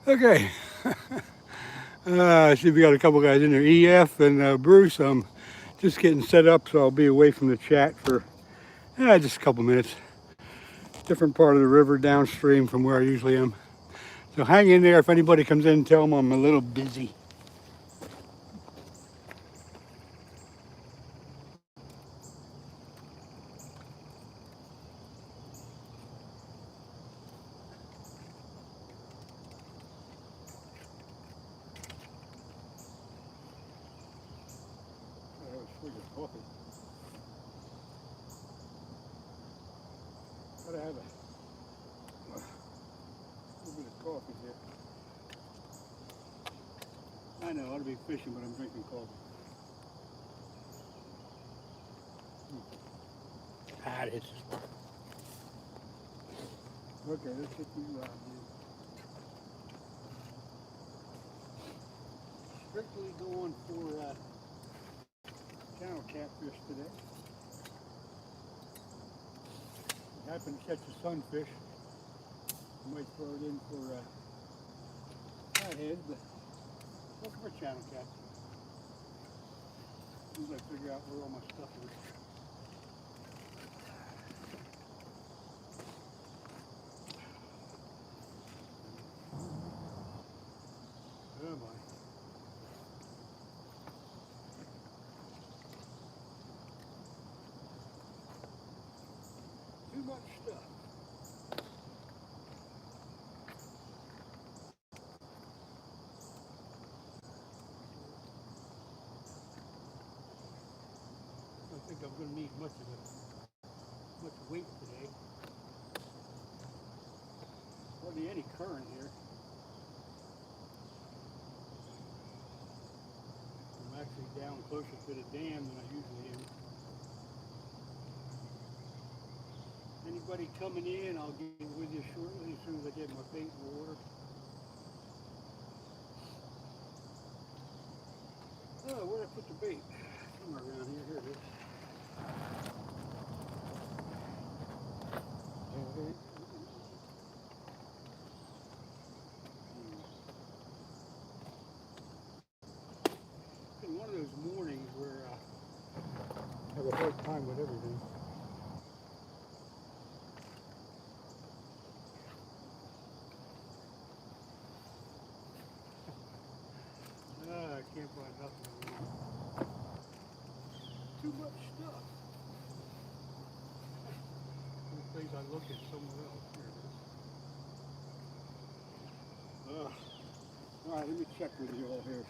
Okay. I see we got a couple guys in there, EF and Bruce. I'm just getting set up, so I'll be away from the chat for just a couple minutes. Different part of the river downstream from where I usually am. So hang in there. If anybody comes in, tell them I'm a little busy. Coffee. Gotta have a little bit of coffee here. I know, I ought to be fishing, but I'm drinking coffee. Ah, it is. Okay, let's get you out here. Strictly going for channel catfish today. Happened to catch a sunfish. I might throw it in for flathead, but looking for channel cat. As soon as I figure out where all my stuff is. Oh my. Too much stuff. I don't think I'm going to need much weight today. Hardly any current here. I'm actually down closer to the dam than I usually am. Anybody coming in, I'll get with you shortly as soon as I get my bait in the water. Oh, where did I put the bait? Somewhere around here. Here it is. It's been one of those mornings where I have a hard time with everything. I can't find nothing. Too much stuff. Every place I look at somewhere else. Here it is. All right, let me check with you all here.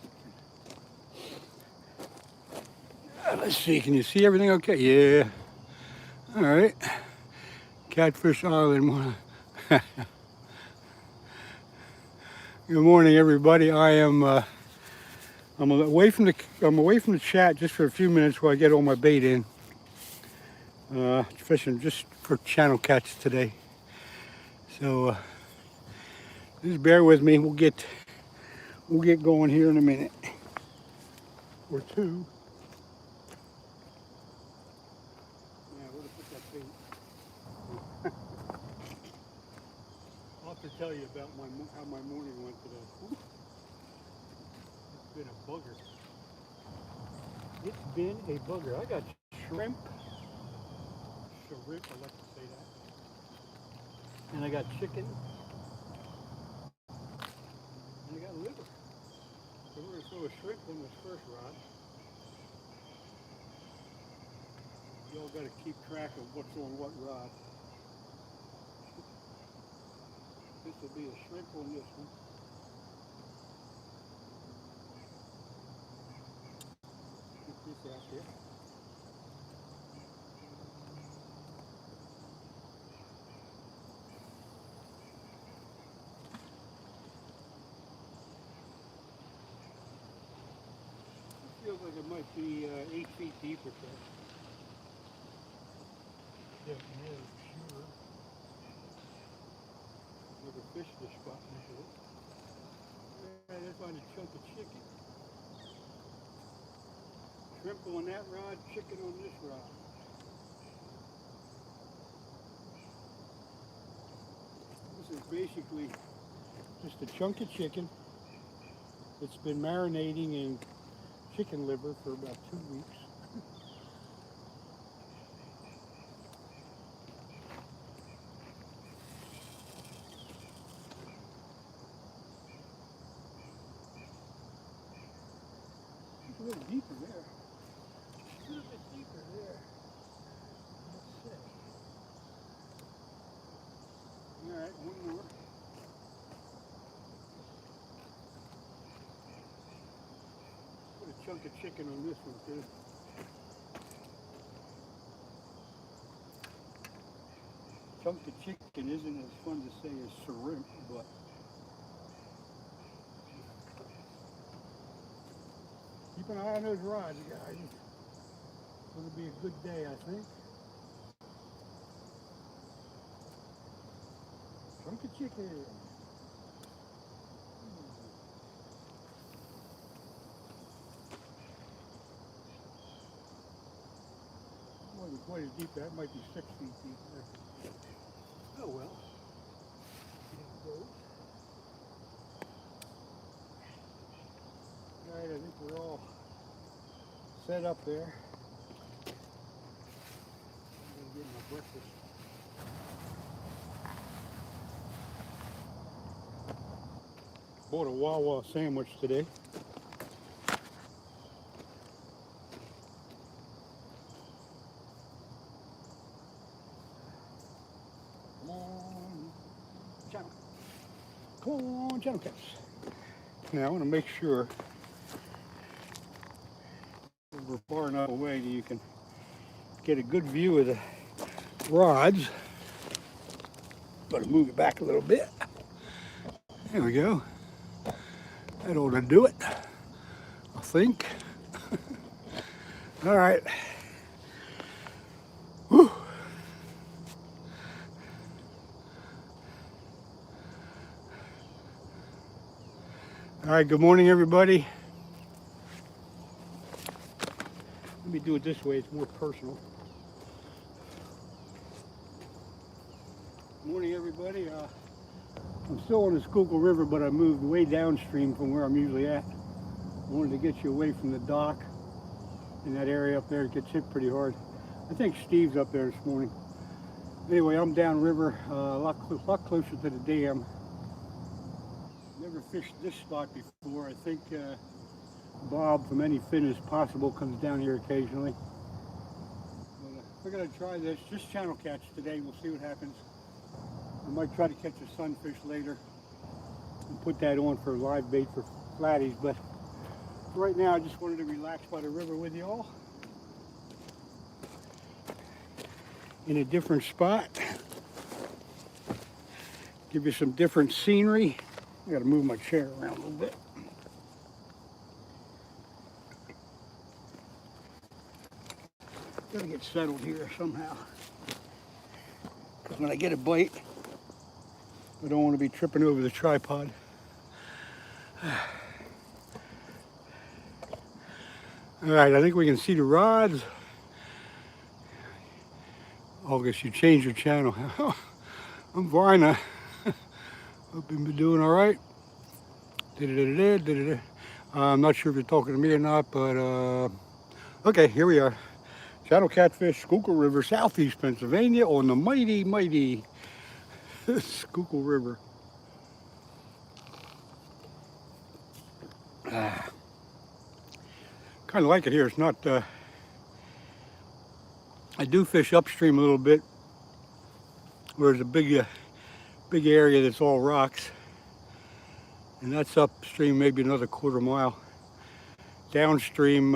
Let's see, can you see everything okay? Yeah. All right. Catfish Island. Good morning, everybody. I'm away from the chat just for a few minutes while I get all my bait in. Fishing just for channel catch today. So just bear with me. We'll get going here in a minute or two. Yeah, where to put that bait? I'll have to tell you about how my morning went today. It's been a bugger. It's been a bugger. I got shrimp, I like to say that. And I got chicken. And I got liver. So we're going to throw a shrimp on this first rod. You all got to keep track of what's on what rod. This will be a shrimp on this one. Get this out here. Feels like it might be 8 feet deep or so. Yeah, no, sure. Never fished this spot before. Yeah, I find a chunk of chicken. Shrimp on that rod, chicken on this rod. This is basically Just a chunk of chicken. It's been marinating in chicken liver for about 2 weeks. It's a little deeper there. A little bit deeper there. Let's see. All right, one more. Put a chunk of chicken on this one too. Chunk of chicken isn't as fun to say as shrimp, but keep an eye on those rods, guys. It's going to be a good day, I think. Chunk of chicken. Wasn't quite as deep. That might be 6 feet deep there. Oh well. There it goes. All right, I think we're all set up there. I'm gonna get my breakfast. Bought a Wawa sandwich today. Come on, channel. Come on, channel cats. Now I want to make sure we're far enough away that you can get a good view of the rods. Better move it back a little bit. There we go. That ought to do it, I think. All right. Whew. All right, good morning, everybody. Let me do it this way, it's more personal. Good morning, everybody. I'm still on the Schuylkill River, but I moved way downstream from where I'm usually at. I wanted to get you away from the dock. In that area up there, it gets hit pretty hard. I think Steve's up there this morning. Anyway, I'm downriver, a lot closer to the dam. Never fished this spot before. I think Bob from Any Fin Is Possible comes down here occasionally. But, we're going to try this, just channel catch today. We'll see what happens. I might try to catch a sunfish later and put that on for live bait for flatties, but right now I just wanted to relax by the river with you all in a different spot, give you some different scenery. I gotta move my chair around a little bit. Gotta get settled here somehow, because when I get a bite I don't want to be tripping over the tripod. All right, I think we can see the rods. August, you changed your channel. I'm fine. Hope you've been doing all right. I'm not sure if you're talking to me or not, but okay, here we are. Channel catfish, Schuylkill River, southeast Pennsylvania, on the mighty, mighty Schuylkill River. Kind of like it here. It's not, I do fish upstream a little bit, where there's a big area that's all rocks, and that's upstream maybe another quarter mile. Downstream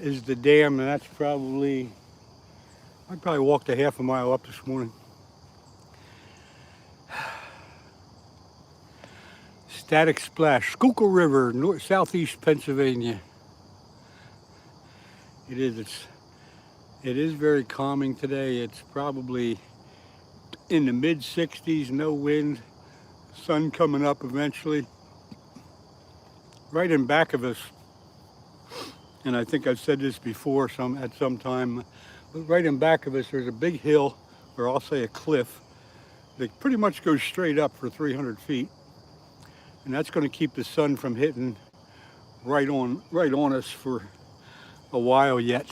is the dam, and that's probably, I probably walked a half a mile up this morning. Static Splash, Schuylkill River, southeast Pennsylvania. It is very calming today. It's probably in the mid 60s, no wind, sun coming up eventually. Right in back of us, and I think I've said this before at some time, but right in back of us there's a big hill, or I'll say a cliff, They pretty much go straight up for 300 feet. And that's going to keep the sun from hitting right on us for a while yet.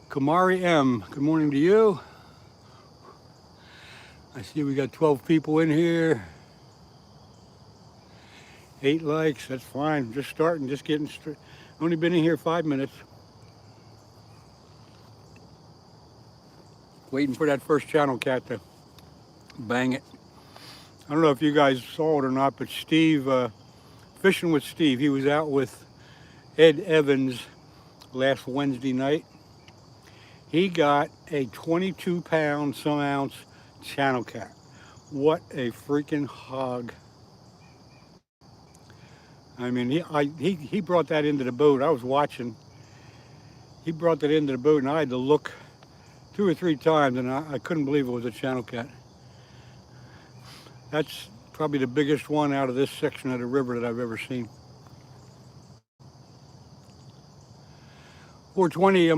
Kamari M, good morning to you. I see we got 12 people in here. 8 likes, that's fine. Just starting, just getting straight. Only been in here 5 minutes. Waiting for that first channel cat to bang it. I don't know if you guys saw it or not, but Steve, Fishing with Steve, he was out with Ed Evans last Wednesday night. He got a 22-pound, some ounce channel cat. What a freaking hog. I mean, he brought that into the boat. I was watching. He brought that into the boat, and I had to look 2 or 3 times, and I couldn't believe it was a channel cat. That's probably the biggest one out of this section of the river that I've ever seen. 420,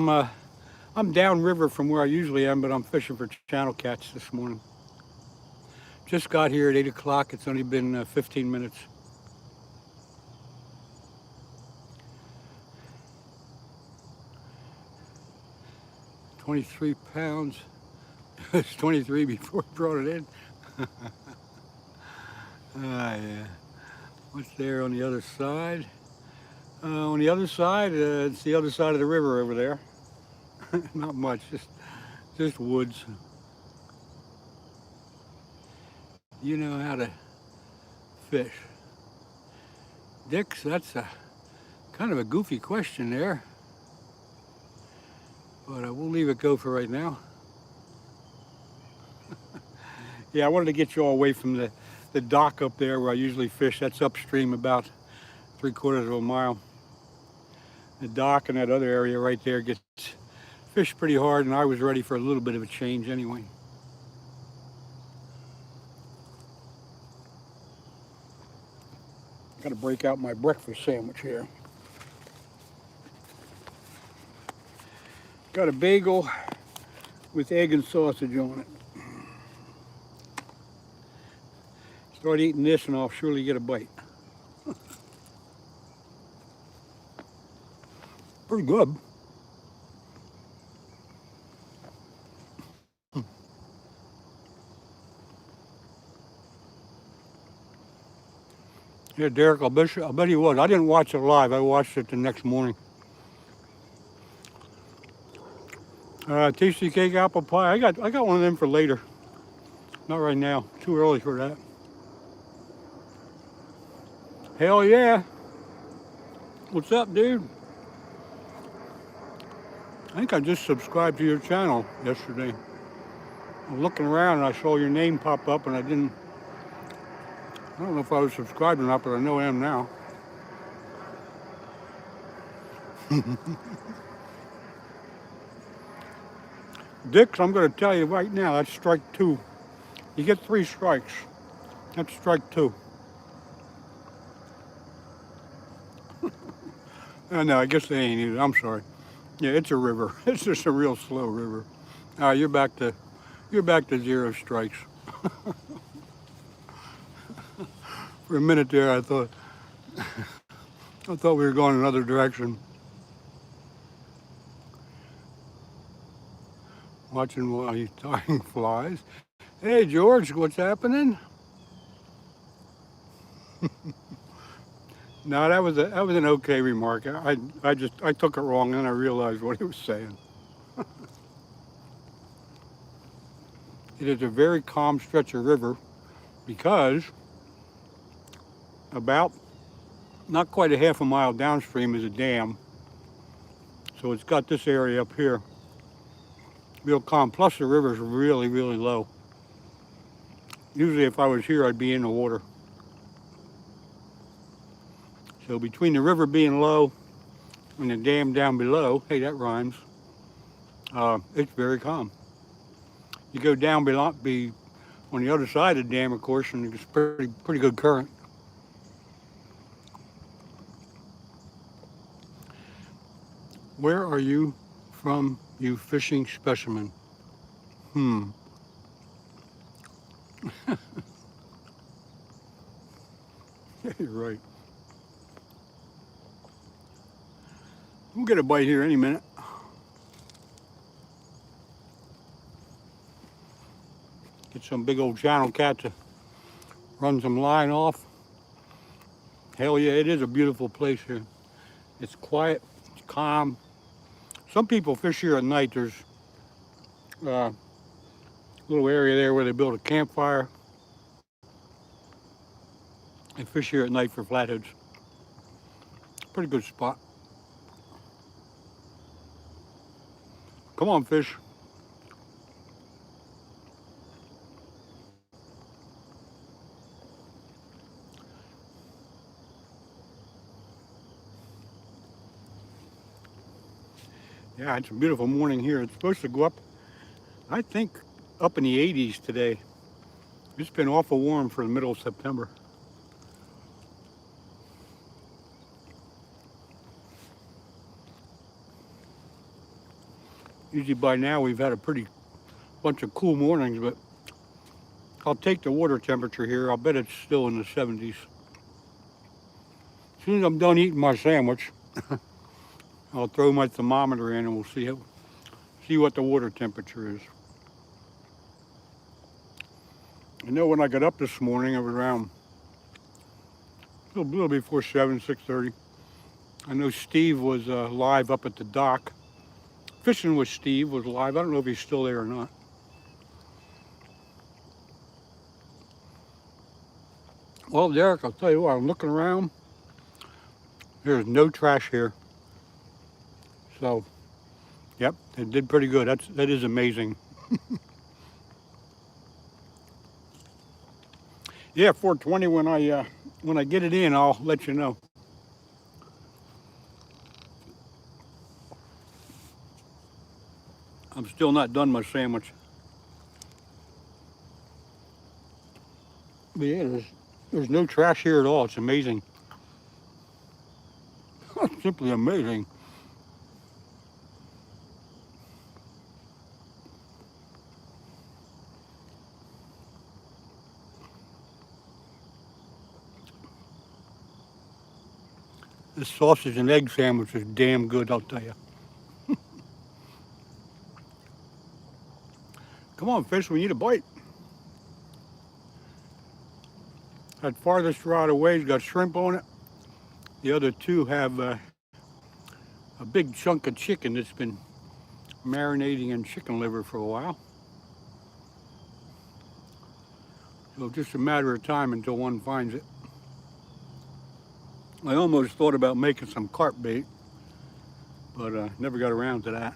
I'm downriver from where I usually am, but I'm fishing for channel cats this morning. Just got here at 8 o'clock. It's only been 15 minutes. $23. It's 23 before I brought it in. Yeah. What's there on the other side? On the other side, it's the other side of the river over there. Not much, just woods. You know how to fish. Dix, that's a kind of a goofy question there, but we'll leave it go for right now. Yeah, I wanted to get you all away from the dock up there where I usually fish. That's upstream about 3/4 of a mile. The dock and that other area right there gets fished pretty hard, and I was ready for a little bit of a change anyway. Got to break out my breakfast sandwich here. Got a bagel with egg and sausage on it. Start eating this and I'll surely get a bite. Pretty good. Yeah, Derek, I bet he was. I didn't watch it live. I watched it the next morning. Tasty cake apple pie. I got one of them for later. Not right now. Too early for that. Hell yeah. What's up, dude? I think I just subscribed to your channel yesterday. I'm looking around and I saw your name pop up, and I don't know if I was subscribed or not, but I know I am now. Dix, I'm going to tell you right now, that's strike 2. You get 3 strikes. That's strike 2. No, I guess they ain't either. I'm sorry. Yeah, it's a river. It's just a real slow river. All right, you're back to 0 strikes. For a minute there, I thought we were going another direction. Watching while he's tying flies. Hey, George, what's happening? No, that was an okay remark. I took it wrong, and I realized what he was saying. It is a very calm stretch of river because about not quite a half a mile downstream is a dam. So it's got this area up here real calm. Plus the river's really, really low. Usually if I was here, I'd be in the water. So between the river being low and the dam down below, hey, that rhymes, it's very calm. You go down below, on the other side of the dam, of course, and it's pretty good current. Where are you from, you fishing specimen? Yeah, you're right. We'll get a bite here any minute. Get some big old channel cat to run some line off. Hell yeah, it is a beautiful place here. It's quiet, it's calm. Some people fish here at night. There's a little area there where they build a campfire. They fish here at night for flatheads. Pretty good spot. Come on, fish. Yeah, it's a beautiful morning here. It's supposed to go up, I think, up in the 80s today. It's been awful warm for the middle of September. Usually by now we've had a pretty bunch of cool mornings, but I'll take the water temperature here. I'll bet it's still in the 70s. As soon as I'm done eating my sandwich, I'll throw my thermometer in and we'll see what the water temperature is. I know when I got up this morning, it was around a little before 6:30. I know Steve was live up at the dock. Fishing with Steve was live. I don't know if he's still there or not. Well, Derek, I'll tell you what, I'm looking around. There's no trash here. So, yep, it did pretty good. That is amazing. Yeah, 420. When I get it in, I'll let you know. I'm still not done my sandwich. But yeah, there's no trash here at all. It's amazing. Simply amazing. This sausage and egg sandwich is damn good, I'll tell you. Come on, fish, we need a bite. That farthest rod away's got shrimp on it. The other two have a big chunk of chicken that's been marinating in chicken liver for a while. So just a matter of time until one finds it. I almost thought about making some carp bait, but never got around to that.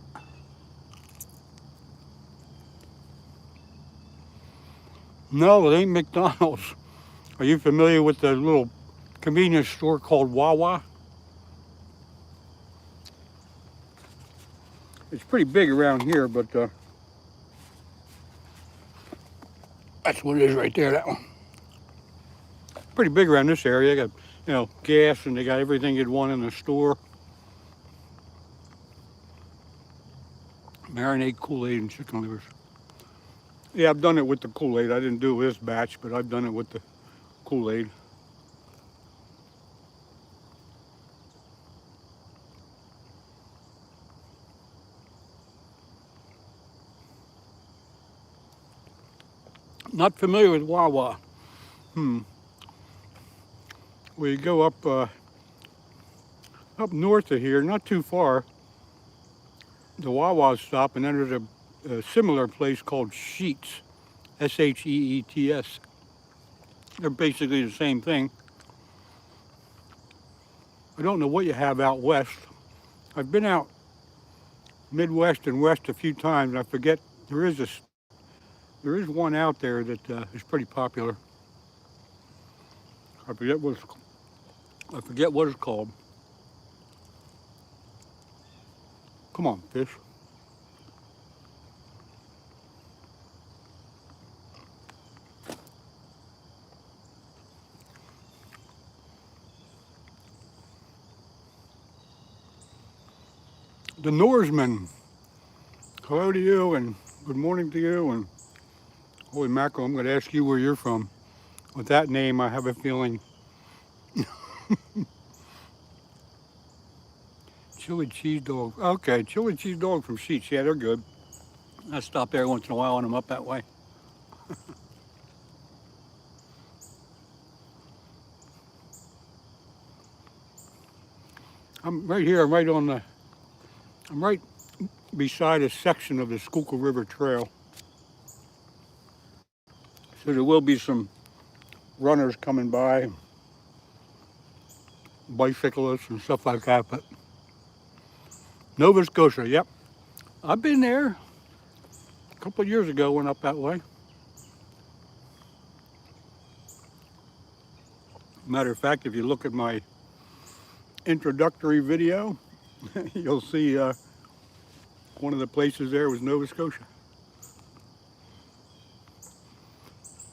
No, it ain't McDonald's. Are you familiar with the little convenience store called Wawa? It's pretty big around here, but that's what it is right there, that one. Pretty big around this area. They got, gas, and they got everything you'd want in the store. Marinate Kool-Aid and chicken livers. Yeah, I've done it with the Kool-Aid. I didn't do this batch, but I've done it with the Kool-Aid. Not familiar with Wawa. We go up north of here, not too far. The Wawa stop, and then there's a similar place called Sheets, S-H-E-E-T-S. They're basically the same thing. I don't know what you have out west. I've been out Midwest and West a few times, and I forget there is one out there that is pretty popular. I forget what it's called. Come on, fish. The Norseman. Hello to you and good morning to you, and Holy mackerel, I'm going to ask you where you're from. With that name, I have a feeling. Chili cheese dog. Okay, chili cheese dog from Sheets. Yeah, they're good. I stop there once in a while when I'm up that way. I'm right here. I'm right beside a section of the Schuylkill River Trail. So there will be some runners coming by, bicyclists and stuff like that. But Nova Scotia, yep. I've been there a couple of years ago, went up that way. Matter of fact, if you look at my introductory video, you'll see one of the places there was Nova Scotia.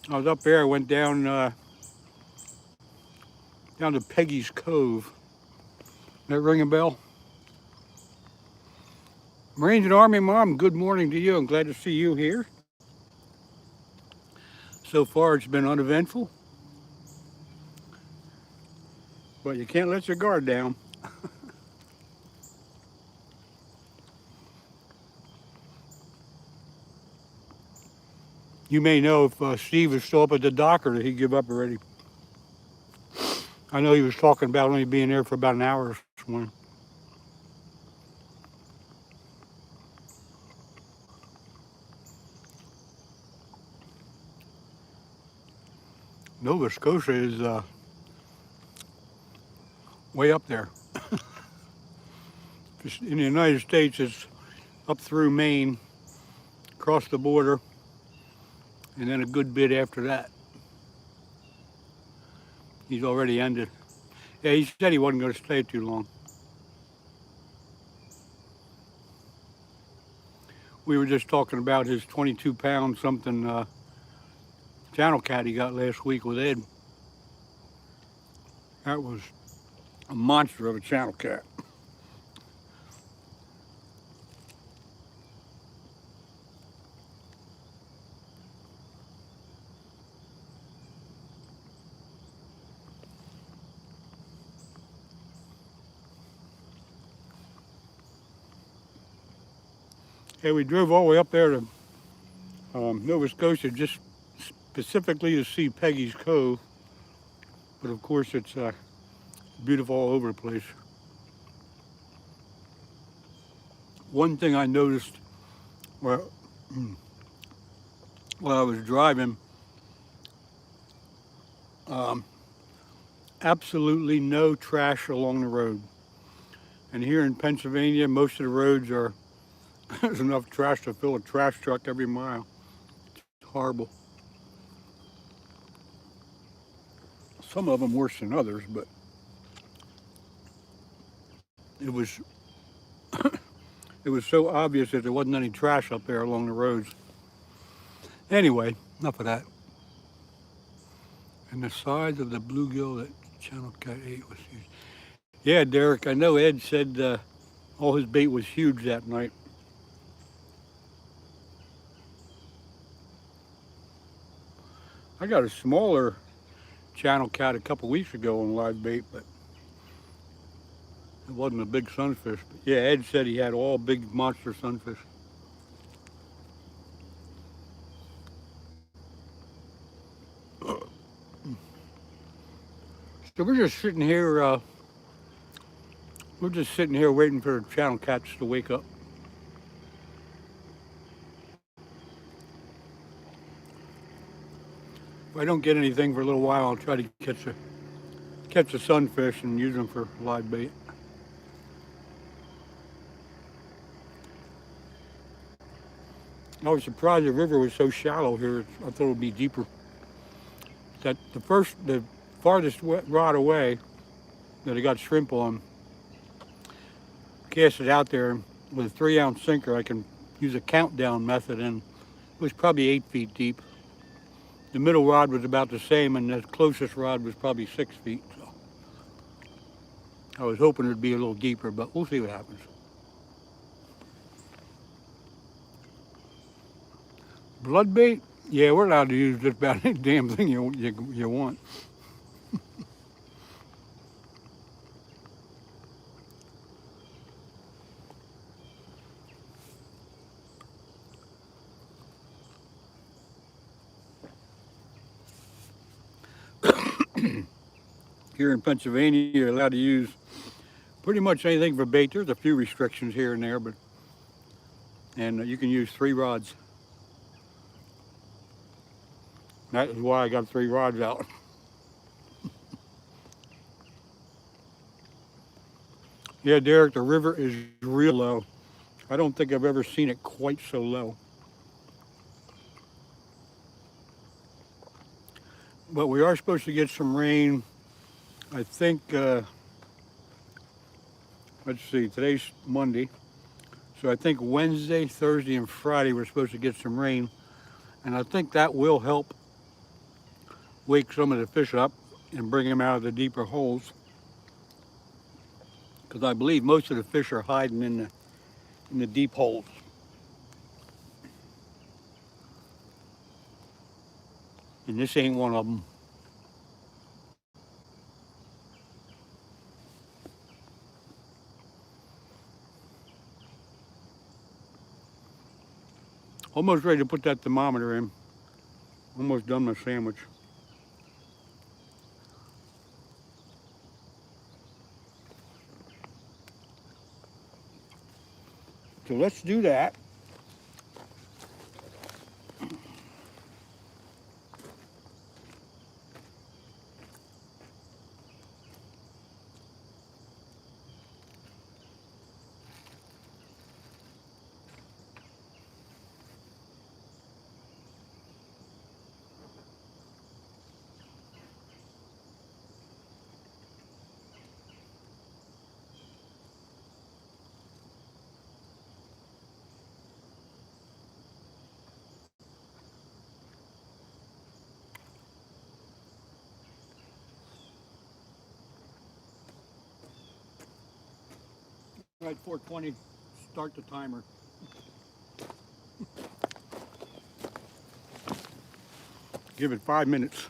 I was up there, I went down to Peggy's Cove. That ring a bell? Marines and Army Mom, good morning to you. I'm glad to see you here. So far it's been uneventful, but you can't let your guard down. You may know if Steve is still up at the dock or did he give up already. I know he was talking about only being there for about an hour this morning. Nova Scotia is way up there. In the United States, it's up through Maine, across the border, and then a good bit after that. He's already ended. Yeah, he said he wasn't going to stay too long. We were just talking about his 22-pound something channel cat he got last week with Ed. That was a monster of a channel cat. Hey, we drove all the way up there to Nova Scotia just specifically to see Peggy's Cove. But of course, it's beautiful all over the place. One thing I noticed while I was driving, absolutely no trash along the road. And here in Pennsylvania, most of the roads are, there's enough trash to fill a trash truck every mile. It's horrible. Some of them worse than others, but it was so obvious that there wasn't any trash up there along the roads. Anyway, enough of that. And the size of the bluegill that Channel Cat ate was huge. Yeah, Derek, I know Ed said all his bait was huge that night. I got a smaller channel cat a couple weeks ago on live bait, but it wasn't a big sunfish. But yeah, Ed said he had all big monster sunfish. So we're just sitting here waiting for the channel cats to wake up. If I don't get anything for a little while, I'll try to catch a sunfish and use them for live bait. I was surprised the river was so shallow here. I thought it would be deeper. That the farthest rod away that I got shrimp on, cast it out there with a 3-ounce sinker. I can use a countdown method, and it was probably 8 feet deep. The middle rod was about the same, and the closest rod was probably 6 feet. So I was hoping it'd be a little deeper, but we'll see what happens. Blood bait? Yeah, we're allowed to use just about any damn thing you want. Here in Pennsylvania, you're allowed to use pretty much anything for bait. There's a few restrictions here and there, but and you can use 3 rods. That is why I got 3 rods out. Yeah, Derek, the river is real low. I don't think I've ever seen it quite so low. But we are supposed to get some rain. I think, let's see, today's Monday. So I think Wednesday, Thursday, and Friday we're supposed to get some rain. And I think that will help wake some of the fish up and bring them out of the deeper holes. Because I believe most of the fish are hiding in the deep holes. And this ain't one of them. Almost ready to put that thermometer in. Almost done my sandwich. So let's do that. All right, 420, start the timer. Give it 5 minutes.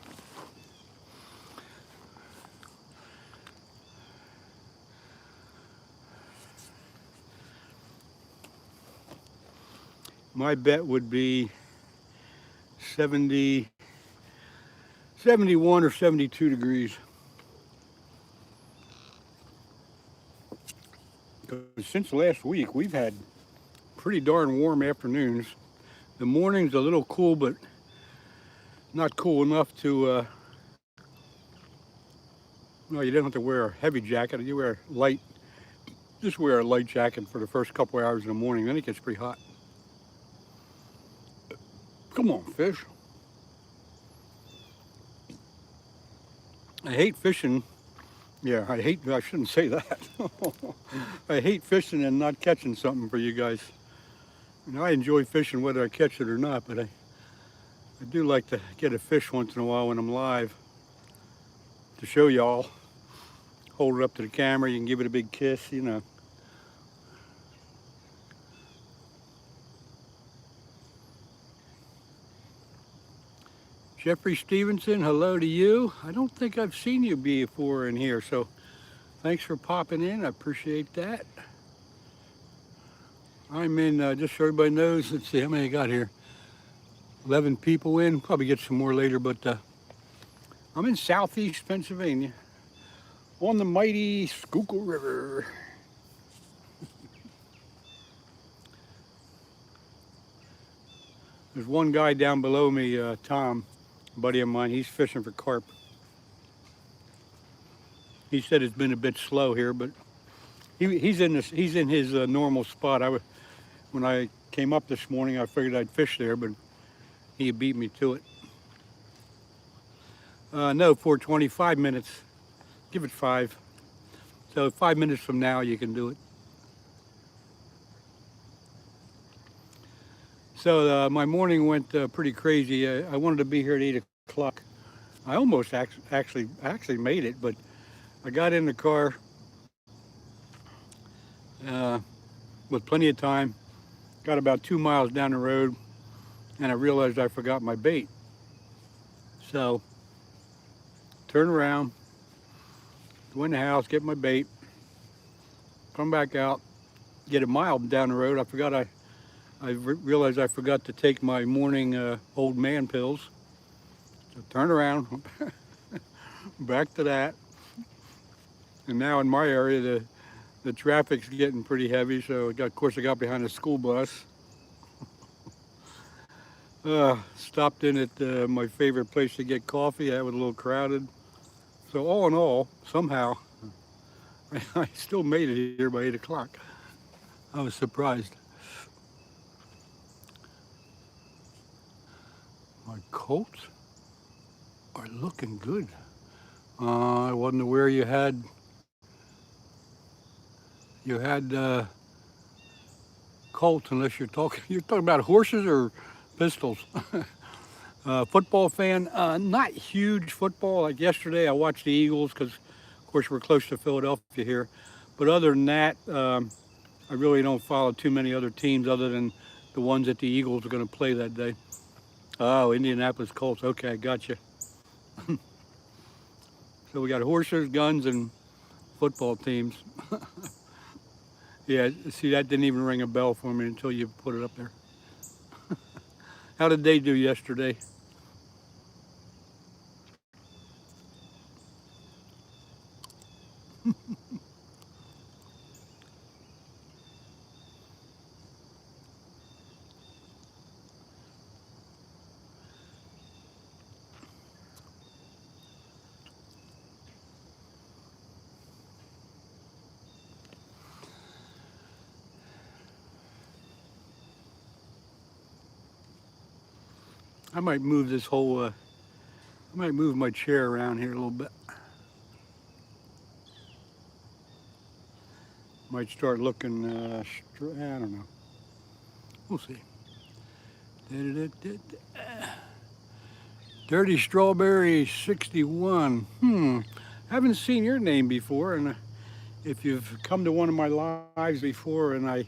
My bet would be 70, 71 or 72 degrees. Since last week, we've had pretty darn warm afternoons. The morning's a little cool, but not cool enough to, no, you don't have to wear a heavy jacket. You wear light, just wear a light jacket for the first couple hours in the morning, then it gets pretty hot. Come on, fish. I hate fishing. Yeah, I shouldn't say that. I hate fishing and not catching something for you guys. You know, I enjoy fishing whether I catch it or not, but I do like to get a fish once in a while when I'm live to show y'all. Hold it up to the camera, you can give it a big kiss, you know. Jeffrey Stevenson, hello to you. I don't think I've seen you before in here, so thanks for popping in. I appreciate that. I'm in, just so everybody knows, let's see how many I got here. 11 people in, probably get some more later, but I'm in southeast Pennsylvania on the mighty Schuylkill River. There's one guy down below me, Tom, a buddy of mine, he's fishing for carp. He said it's been a bit slow here, but he's in his normal spot. When I came up this morning, I figured I'd fish there, but he beat me to it. No, 4:20, 5 minutes. Give it 5. So 5 minutes from now, you can do it. So my morning went pretty crazy. I wanted to be here at 8 o'clock. I almost actually made it, but I got in the car uh, with plenty of time. Got about 2 miles down the road, and I realized I forgot my bait. So turn around, go in the house, get my bait, come back out, get a mile down the road. I realized I forgot to take my morning old man pills. So turn around, back to that. And now in my area, the traffic's getting pretty heavy. So of course I got behind a school bus. Stopped in at my favorite place to get coffee. That was a little crowded. So all in all, somehow, I still made it here by 8 o'clock. I was surprised. My Colts are looking good. I wasn't aware you had Colts unless you're talking about horses or pistols. Football fan, not huge football. Like yesterday, I watched the Eagles because, of course, we're close to Philadelphia here. But other than that, I really don't follow too many other teams other than the ones that the Eagles are going to play that day. Oh, Indianapolis Colts. Okay, gotcha. So we got horses, guns, and football teams. Yeah, see, that didn't even ring a bell for me until you put it up there. How did they do yesterday? I might move this whole, I might move my chair around here a little bit. Might start looking, I don't know. We'll see. Dirty Strawberry 61. Haven't seen your name before, and if you've come to one of my lives before and I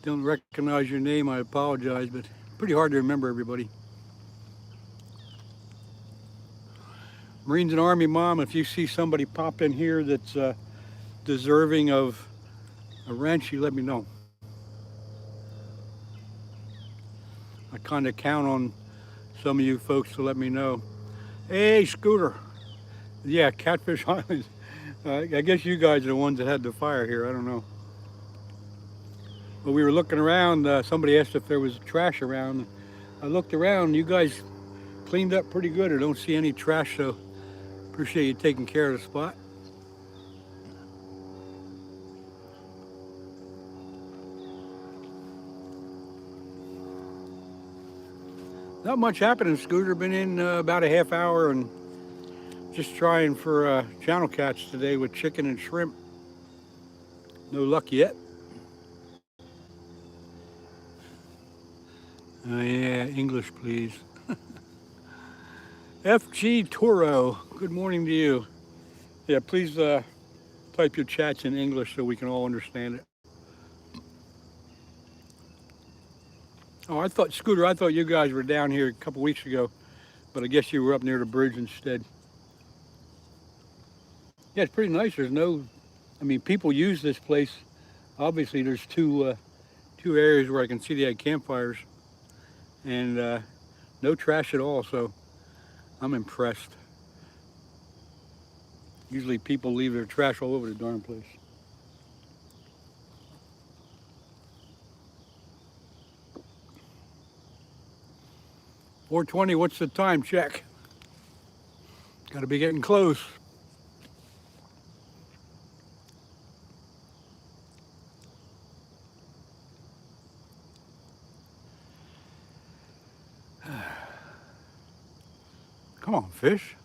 don't recognize your name, I apologize, but pretty hard to remember everybody. Marines and Army Mom, if you see somebody pop in here that's deserving of a wrench, you let me know. I kind of count on some of you folks to let me know. Hey, Scooter. Yeah, Catfish Island. I guess you guys are the ones that had the fire here. I don't know. But we were looking around. Somebody asked if there was trash around. I looked around. You guys cleaned up pretty good. I don't see any trash, so appreciate you taking care of the spot. Not much happening, Scooter. Been in about a half hour and just trying for channel catch today with chicken and shrimp. No luck yet. Oh yeah, English please. FG Toro, good morning to you. Yeah, please type your chats in English so we can all understand it. Oh, Scooter, I thought you guys were down here a couple weeks ago, but I guess you were up near the bridge instead. Yeah, it's pretty nice. People use this place. Obviously, there's two areas where I can see they had campfires, and no trash at all, so I'm impressed. Usually people leave their trash all over the darn place. 4:20, what's the time check? Got to be getting close. Come on, fish.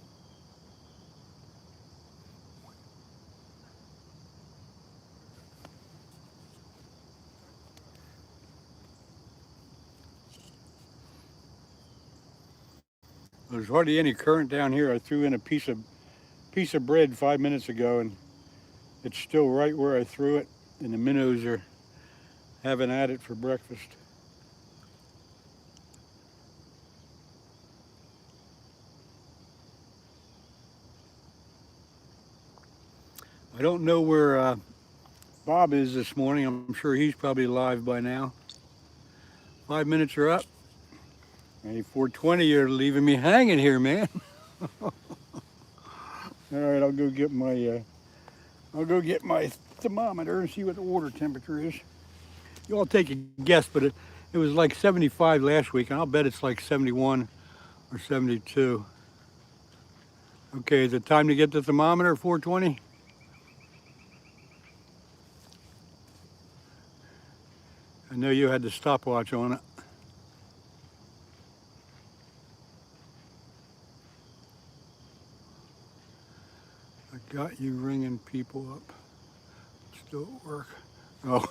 There's hardly any current down here. I threw in a piece of bread 5 minutes ago, and it's still right where I threw it, and the minnows are having at it for breakfast. I don't know where Bob is this morning. I'm sure he's probably live by now. 5 minutes are up. Hey, 4:20, you're leaving me hanging here, man. All right, I'll go get my thermometer and see what the water temperature is. You all take a guess, but it was like 75 last week, and I'll bet it's like 71 or 72. Okay, is it time to get the thermometer, 4:20? I know you had the stopwatch on it. I got you ringing people up. Still at work. Oh,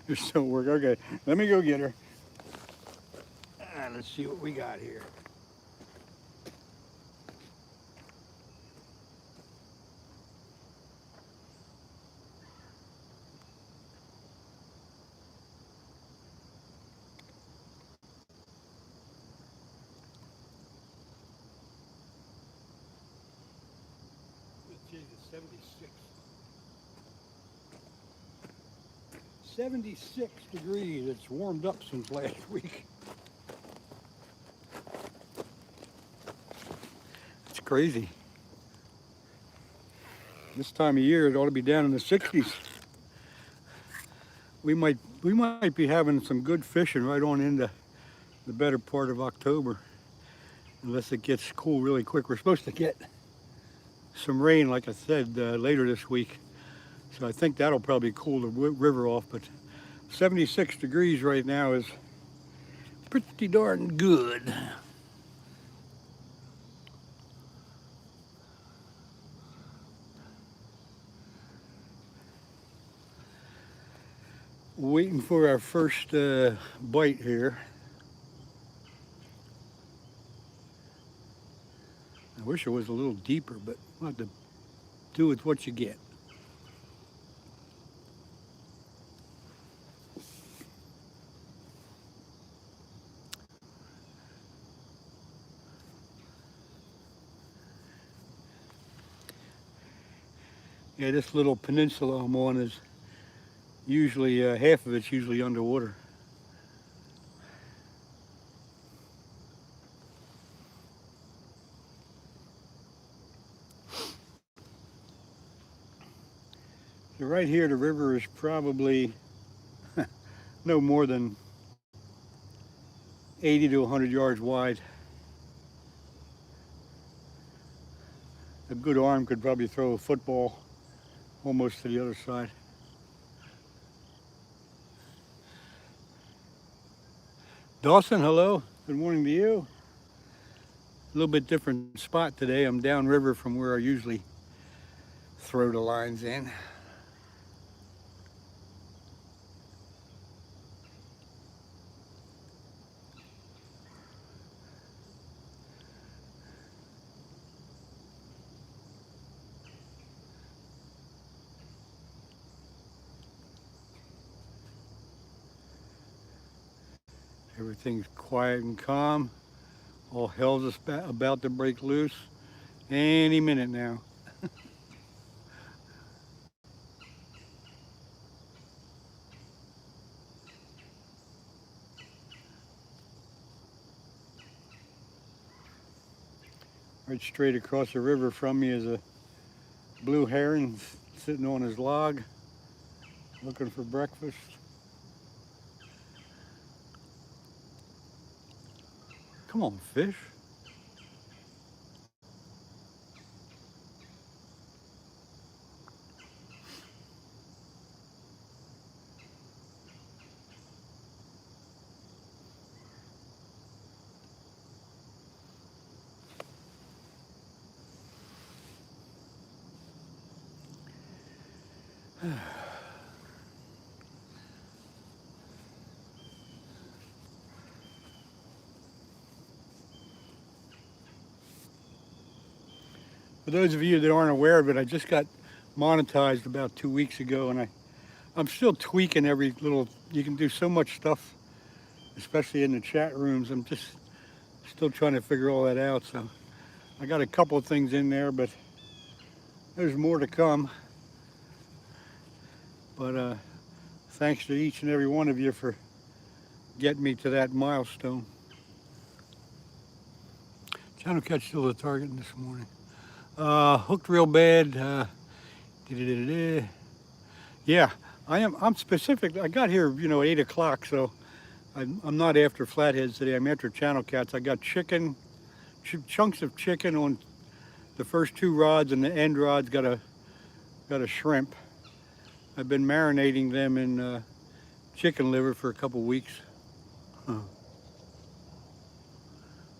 you're still at work. Okay, let me go get her. Let's see what we got here. It's 76. 76 degrees. It's warmed up since last week. It's crazy. This time of year, it ought to be down in the 60s. We might be having some good fishing right on into the better part of October, unless it gets cool really quick. We're supposed to get some rain, like I said, later this week. So I think that'll probably cool the river off, but 76 degrees right now is pretty darn good. Waiting for our first bite here. I wish it was a little deeper, but we'll have to do with what you get. Yeah, this little peninsula I'm on is usually, half of it's usually underwater. So right here, the river is probably no more than 80 to 100 yards wide. A good arm could probably throw a football almost to the other side. Dawson, hello. Good morning to you. A little bit different spot today. I'm downriver from where I usually throw the lines in. Everything's quiet and calm. All hell's about to break loose any minute now. Right straight across the river from me is a blue heron sitting on his log looking for breakfast. Come on, fish. For those of you that aren't aware of it, I just got monetized about 2 weeks ago, and I'm still tweaking every little, you can do so much stuff, especially in the chat rooms. I'm just still trying to figure all that out. So I got a couple of things in there, but there's more to come. But thanks to each and every one of you for getting me to that milestone. Channel catch still the target this morning. Hooked real bad. Yeah, I'm specific. I got here, you know, at 8 o'clock, so I'm not after flatheads today. I'm after channel cats. I got chicken, chunks of chicken on the first two rods, and the end rod's got a shrimp. I've been marinating them in chicken liver for a couple weeks. Huh.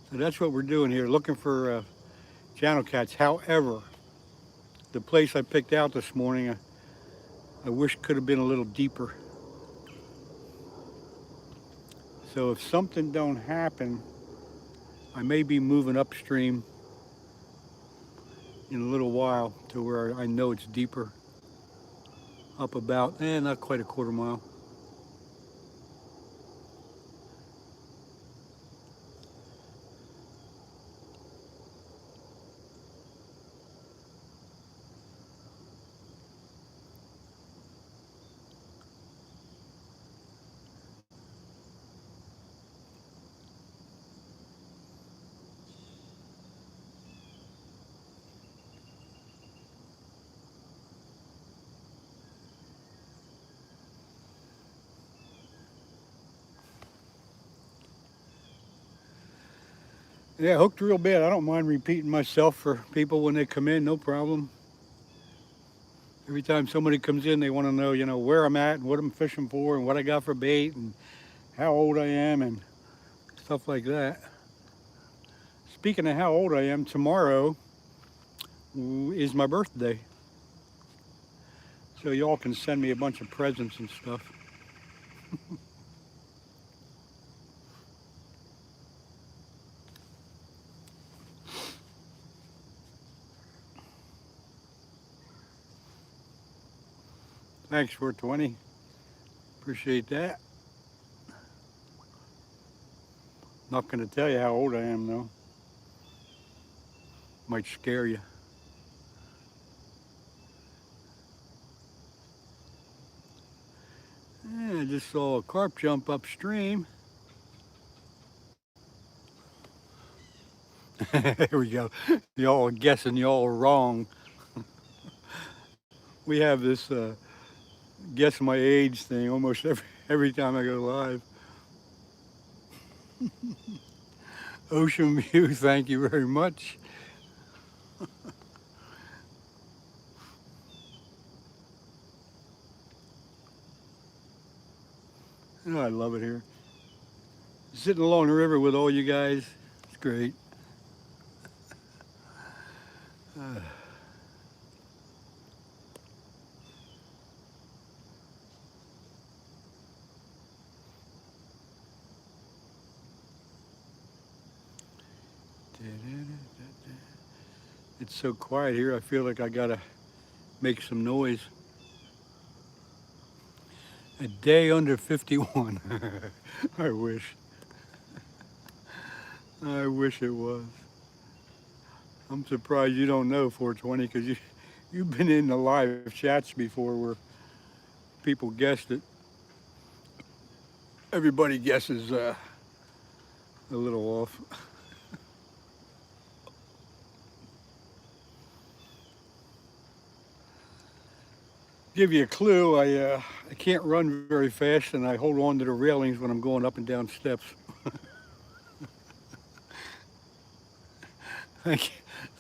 So that's what we're doing here, looking for channel cats. However, the place I picked out this morning, I wish could have been a little deeper. So if something don't happen, I may be moving upstream in a little while to where I know it's deeper. Up about, not quite a quarter mile. Yeah, hooked real bad. I don't mind repeating myself for people when they come in, no problem. Every time somebody comes in, they want to know, you know, where I'm at and what I'm fishing for and what I got for bait and how old I am and stuff like that. Speaking of how old I am, tomorrow is my birthday. So y'all can send me a bunch of presents and stuff. Thanks for 20. Appreciate that. Not going to tell you how old I am though. Might scare you. Yeah, I just saw a carp jump upstream. There we go. Y'all are guessing y'all are wrong. We have this guess my age thing almost every time I go live. Ocean view, thank you very much. Oh, I love it here. Sitting along the river with all you guys, it's great. Uh, it's so quiet here, I feel like I gotta make some noise. A day under 51. I wish. I wish it was. I'm surprised you don't know 420 because you've been in the live chats before where people guessed it. Everybody guesses a little off. Give you a clue, I can't run very fast and I hold on to the railings when I'm going up and down steps.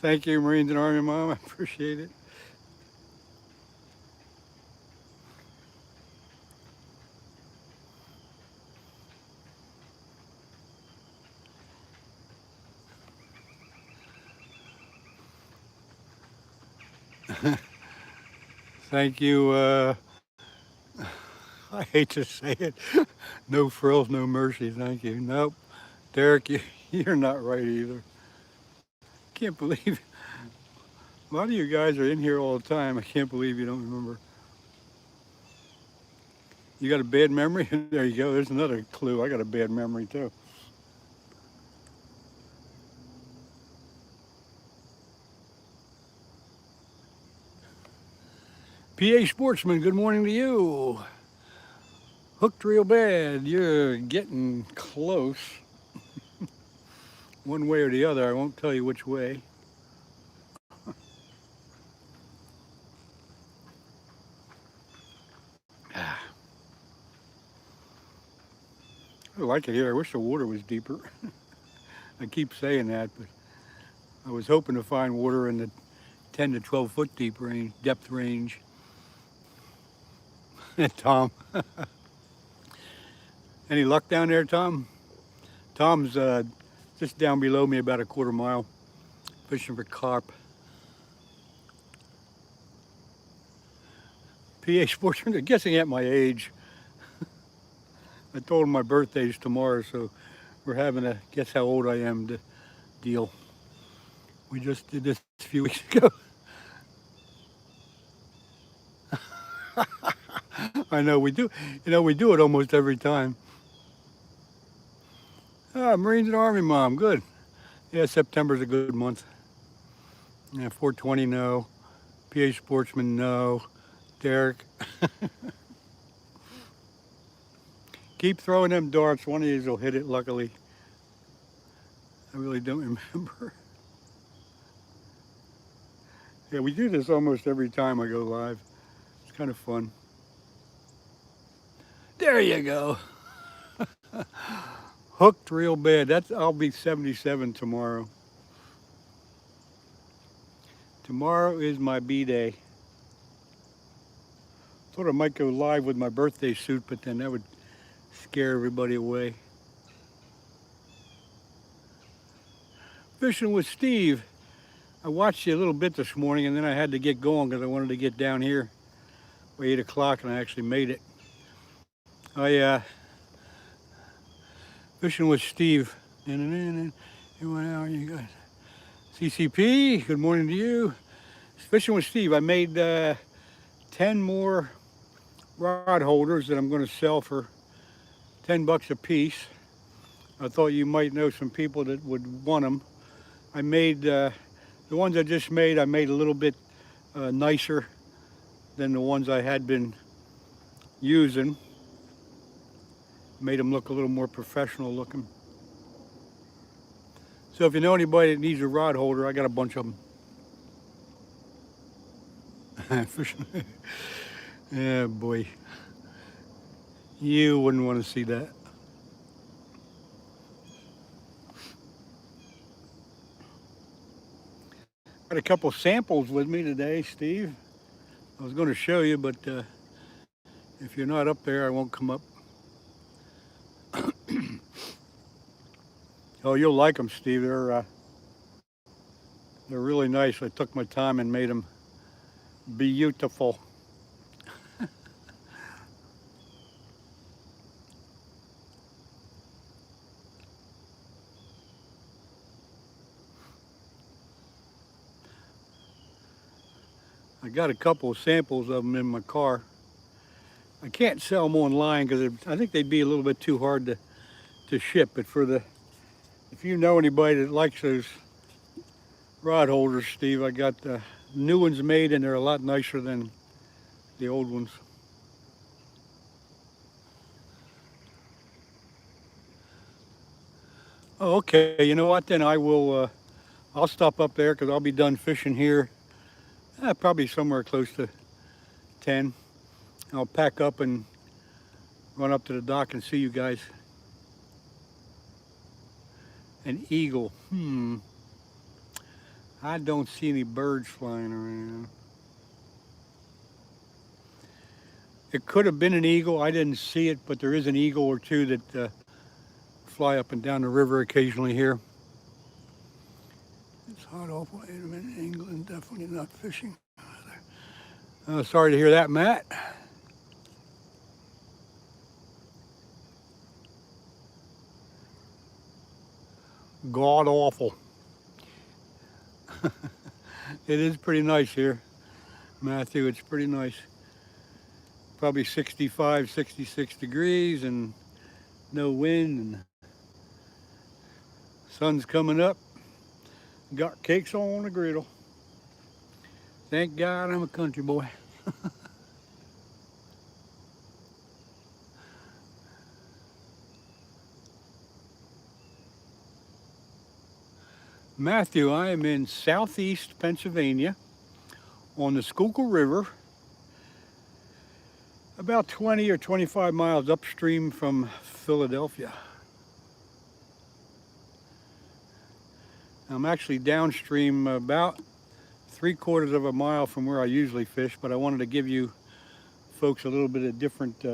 Thank you, Marines and Army Mom. I appreciate it. Thank you. I hate to say it. No frills, no mercy. Thank you. Nope. Derek, you're not right either. Can't believe a lot of you guys are in here all the time. I can't believe you don't remember. You got a bad memory? There you go. There's another clue. I got a bad memory too. PA Sportsman, good morning to you. Hooked real bad. You're getting close. One way or the other. I won't tell you which way. I like it here. I wish the water was deeper. I keep saying that, but I was hoping to find water in the 10 to 12 foot deep range, depth range. Tom, any luck down there, Tom? Tom's just down below me about a quarter mile, fishing for carp. PA Sportsman, guessing at my age. I told him my birthday's tomorrow, so we're having a guess how old I am deal. We just did this a few weeks ago. I know we do. We do it almost every time. Marines and Army Mom, good. Yeah, September's a good month. Yeah, 420, no. PA Sportsman, no. Derek. Keep throwing them darts. One of these will hit it, luckily. I really don't remember. Yeah, we do this almost every time I go live. It's kind of fun. There you go. Hooked real bad. I'll be 77 tomorrow. Tomorrow is my B-day. Thought I might go live with my birthday suit, but then that would scare everybody away. Fishing with Steve. I watched you a little bit this morning, and then I had to get going because I wanted to get down here by 8 o'clock, and I actually made it. Fishing with Steve. How are you guys? CCP, good morning to you. Fishing with Steve. I made 10 more rod holders that I'm going to sell for $10 a piece. I thought you might know some people that would want them. I made the ones I just made. I made a little bit nicer than the ones I had been using. Made them look a little more professional looking. So if you know anybody that needs a rod holder, I got a bunch of them. Yeah, boy. You wouldn't want to see that. Got a couple samples with me today, Steve. I was going to show you, but if you're not up there, I won't come up. Oh, you'll like them, Steve. They're really nice. I took my time and made them beautiful. I got a couple of samples of them in my car. I can't sell them online because I think they'd be a little bit too hard to ship. But if you know anybody that likes those rod holders, Steve, I got the new ones made, and they're a lot nicer than the old ones. Oh, okay. You know what? Then I'll stop up there because I'll be done fishing here. Probably somewhere close to 10. I'll pack up and run up to the dock and see you guys. An eagle. I don't see any birds flying around. It could have been an eagle. I didn't see it, but there is an eagle or two that fly up and down the river occasionally here. It's hot off. Wait a minute. England definitely not fishing. Sorry to hear that, Matt. God awful. It is pretty nice here, Matthew. It's pretty nice. Probably 65, 66 degrees and no wind, and sun's coming up. Got cakes on the griddle. Thank God I'm a country boy. Matthew, I am in southeast Pennsylvania on the Schuylkill River, about 20 or 25 miles upstream from Philadelphia. I'm actually downstream about 3/4 of a mile from where I usually fish, but I wanted to give you folks a little bit of different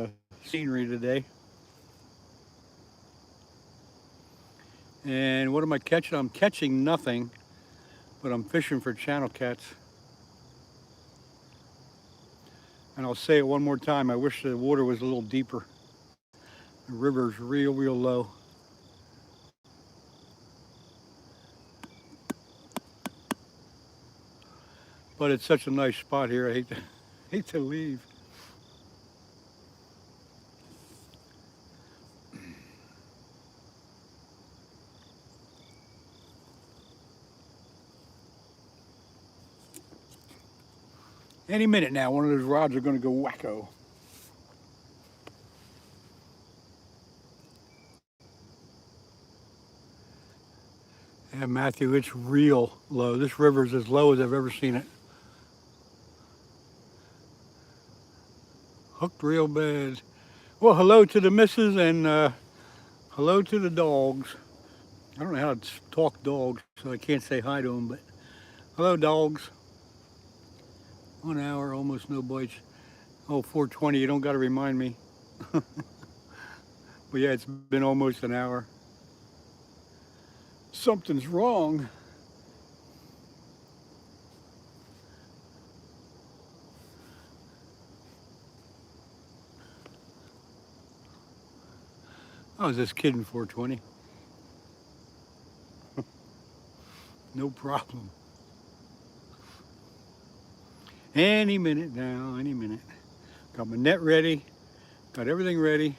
scenery today. And what am I catching? I'm catching nothing, but I'm fishing for channel cats. And I'll say it one more time, I wish the water was a little deeper. The river's real, real low. But it's such a nice spot here, I hate to leave. Any minute now, one of those rods are going to go wacko. Yeah, Matthew, it's real low. This river's as low as I've ever seen it. Hooked real bad. Well, hello to the missus and hello to the dogs. I don't know how to talk dogs, so I can't say hi to them, but hello, dogs. 1 hour, almost no bites. Oh, 4:20, you don't got to remind me. But yeah, it's been almost an hour. Something's wrong. I was just kidding, 4:20. No problem. Any minute now, any minute. Got my net ready, got everything ready.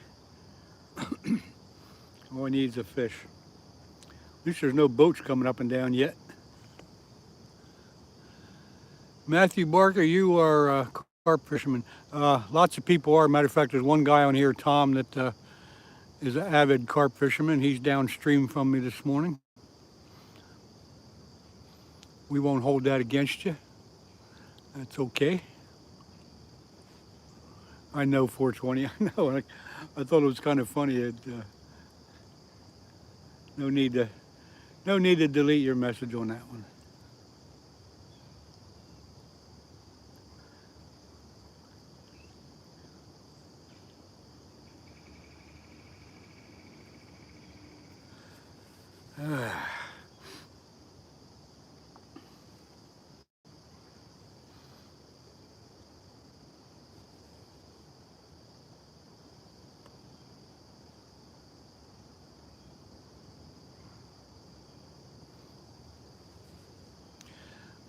All I need is a fish. At least there's no boats coming up and down yet. Matthew Barker, you are a carp fisherman. Lots of people are. Matter of fact, there's one guy on here, Tom, that is an avid carp fisherman. He's downstream from me this morning. We won't hold that against you. That's okay. I know 4:20. I know. I thought it was kind of funny. No need to delete your message on that one.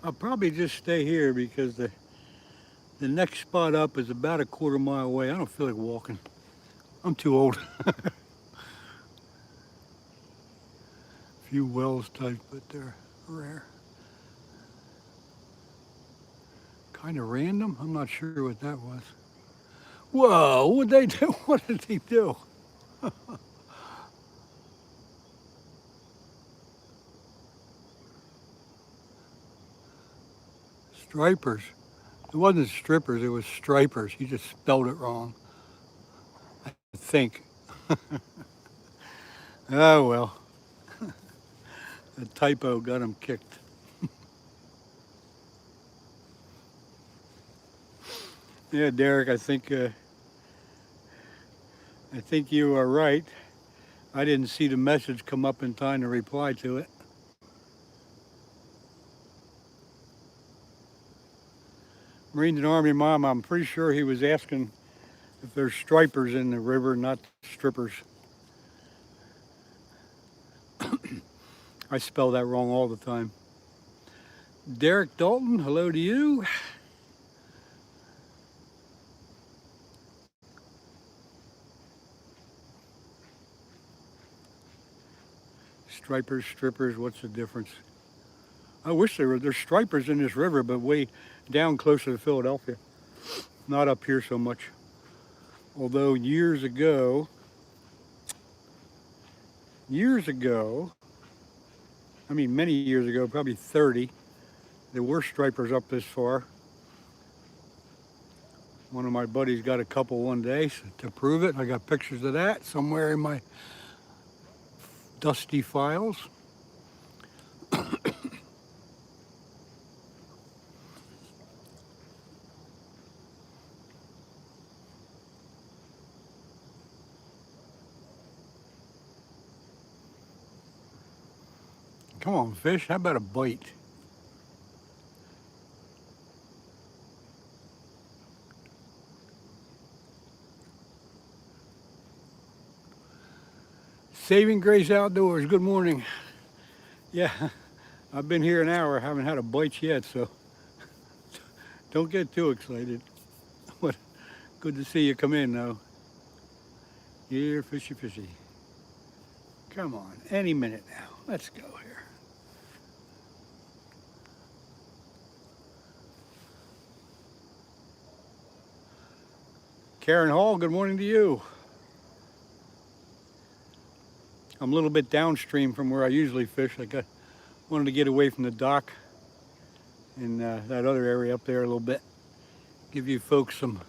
I'll probably just stay here because the next spot up is about a 1/4 mile away. I don't feel like walking. I'm too old. A few wells type, but they're rare. Kind of random. I'm not sure what that was. Whoa, what'd they do? What did he do? Stripers. It wasn't strippers, it was stripers. He just spelled it wrong. I think. Oh well. A typo got him kicked. Yeah, Derek, I think you are right. I didn't see the message come up in time to reply to it. Marines and Army Mom, I'm pretty sure he was asking if there's stripers in the river, not strippers. I spell that wrong all the time. Derek Dalton, hello to you. Stripers, strippers, what's the difference? I wish there's stripers in this river, but way down closer to Philadelphia. Not up here so much. Although years ago, I mean many years ago, probably 30, there were stripers up this far. One of my buddies got a couple one day to prove it. I got pictures of that somewhere in my dusty files. Come on, fish, how about a bite? Saving Grace Outdoors, good morning. Yeah, I've been here an hour, haven't had a bite yet, so don't get too excited. But good to see you come in though. Here, fishy, fishy. Come on, any minute now. Let's go here. Karen Hall, good morning to you. I'm a little bit downstream from where I usually fish. Wanted to get away from the dock and that other area up there a little bit. Give you folks some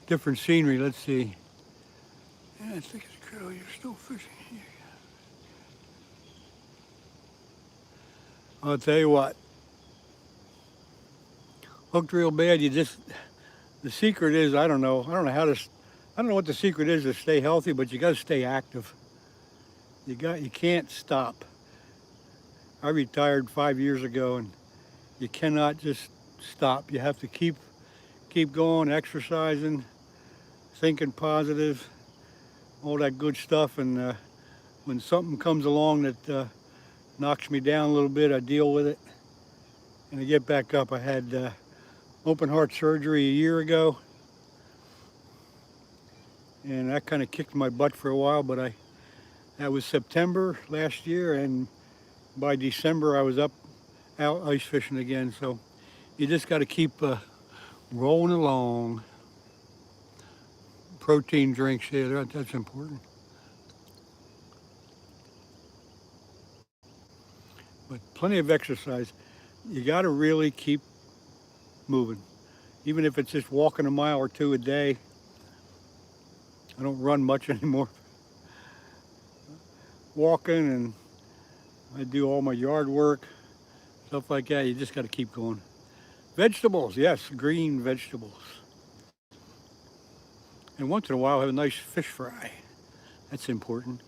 different scenery. Let's see. Yeah, I think it's crow. You're still fishing here. I'll tell you what. Hooked real bad. The secret is, I don't know what the secret is to stay healthy, but you got to stay active. You can't stop. I retired 5 years ago, and you cannot just stop. You have to keep going, exercising, thinking positive, all that good stuff. And when something comes along that knocks me down a little bit, I deal with it and I get back up. I had open heart surgery a year ago, and that kind of kicked my butt for a while, but that was September last year, and by December I was out ice fishing again. So you just got to keep rolling along. Protein drinks, yeah, that's important. But plenty of exercise. You got to really keep moving, even if it's just walking a mile or two a day. I don't run much anymore. Walking, and I do all my yard work, stuff like that. You just got to keep going. Vegetables, yes, green vegetables. And once in a while have a nice fish fry. That's important.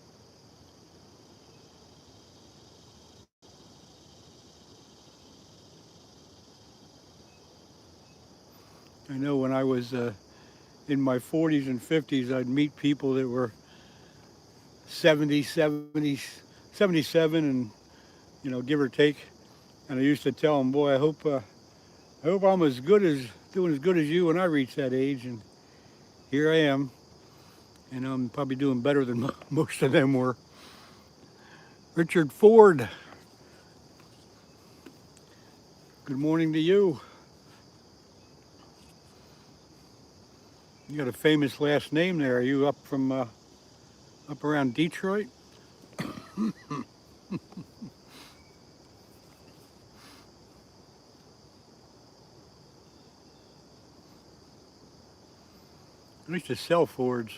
I know when I was in my 40s and 50s, I'd meet people that were 77 and, give or take. And I used to tell them, boy, I hope I'm doing as good as you when I reach that age. And here I am. And I'm probably doing better than most of them were. Richard Ford, good morning to you. You got a famous last name there. Are you up from up around Detroit? I used to sell Fords.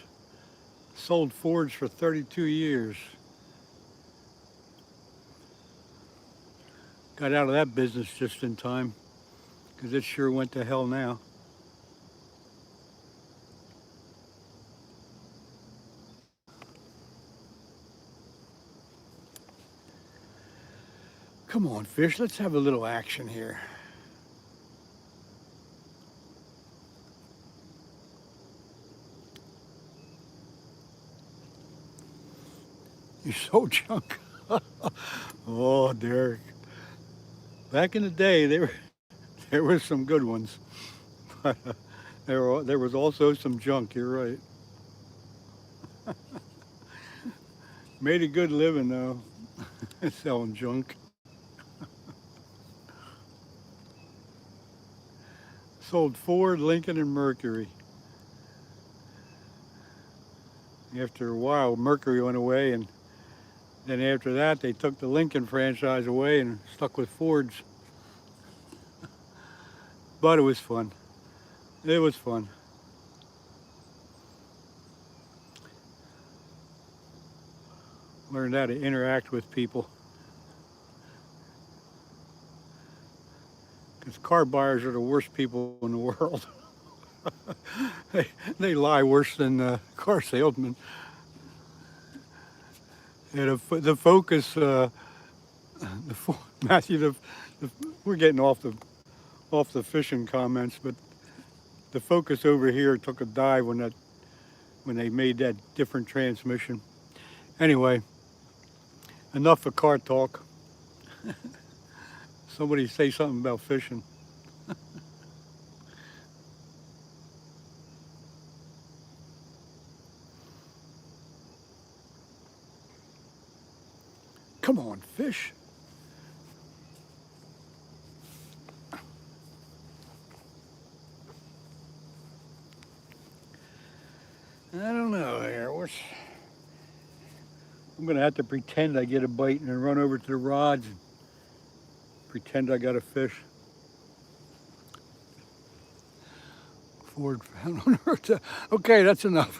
Sold Fords for 32 years. Got out of that business just in time, because it sure went to hell now. Come on, fish, let's have a little action here. You're so junk. Oh, Derek. Back in the day, there were some good ones. But there was also some junk, you're right. Made a good living, though, selling junk. Sold Ford, Lincoln, and Mercury. After a while, Mercury went away, and Then after that, they took the Lincoln franchise away and stuck with Fords. But it was fun. It was fun. Learned how to interact with people. Because car buyers are the worst people in the world. they lie worse than car salesmen. And the focus, Matthew, we're getting off the fishing comments, but the focus over here took a dive when they made that different transmission. Anyway, enough of car talk. Somebody say something about fishing. Come on, fish. I don't know here. I'm gonna have to pretend I get a bite and then run over to the rods and pretend I got a fish. Ford, okay, that's enough.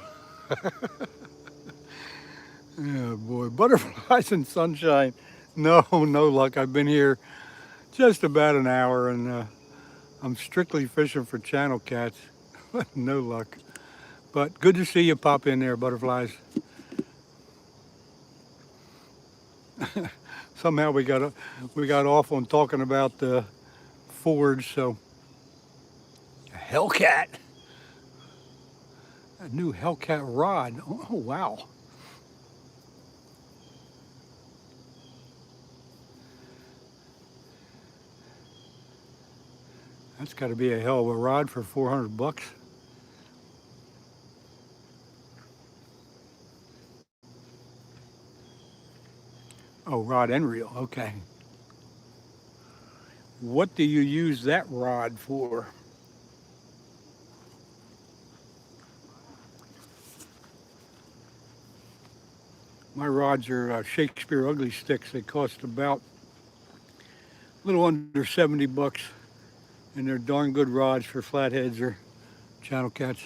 Oh boy, butterflies and sunshine. No luck. I've been here just about an hour and I'm strictly fishing for channel cats. No luck. But good to see you pop in there, butterflies. Somehow we got off on talking about the Fords, so Hellcat. A new Hellcat rod. Oh wow. That's got to be a hell of a rod for 400 bucks. Oh, rod and reel, okay. What do you use that rod for? My rods are Shakespeare Ugly Sticks. They cost about a little under 70 bucks. And they're darn good rods for flatheads or channel cats.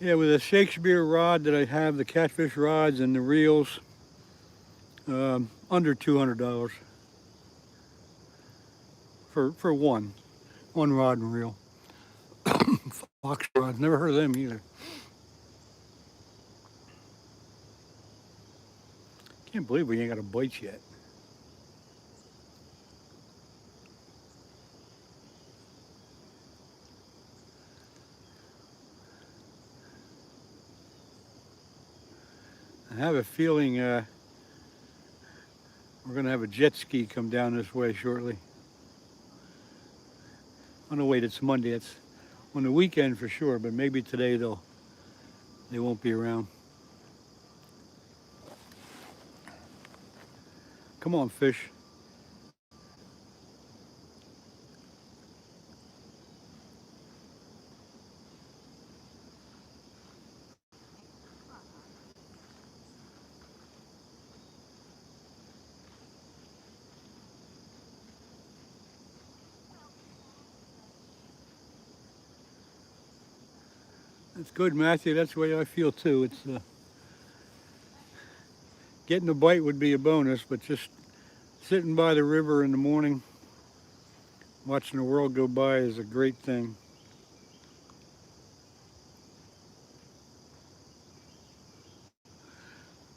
Yeah, with a Shakespeare rod that I have, the catfish rods and the reels, under $200 for one rod and reel. Fox rods, never heard of them either. Can't believe we ain't got a bite yet. I have a feeling we're going to have a jet ski come down this way shortly. Oh no, wait, it's Monday. It's on the weekend for sure, but maybe today they won't be around. Come on, fish. That's good, Matthew. That's the way I feel too. It's getting a bite would be a bonus, but just sitting by the river in the morning, watching the world go by is a great thing.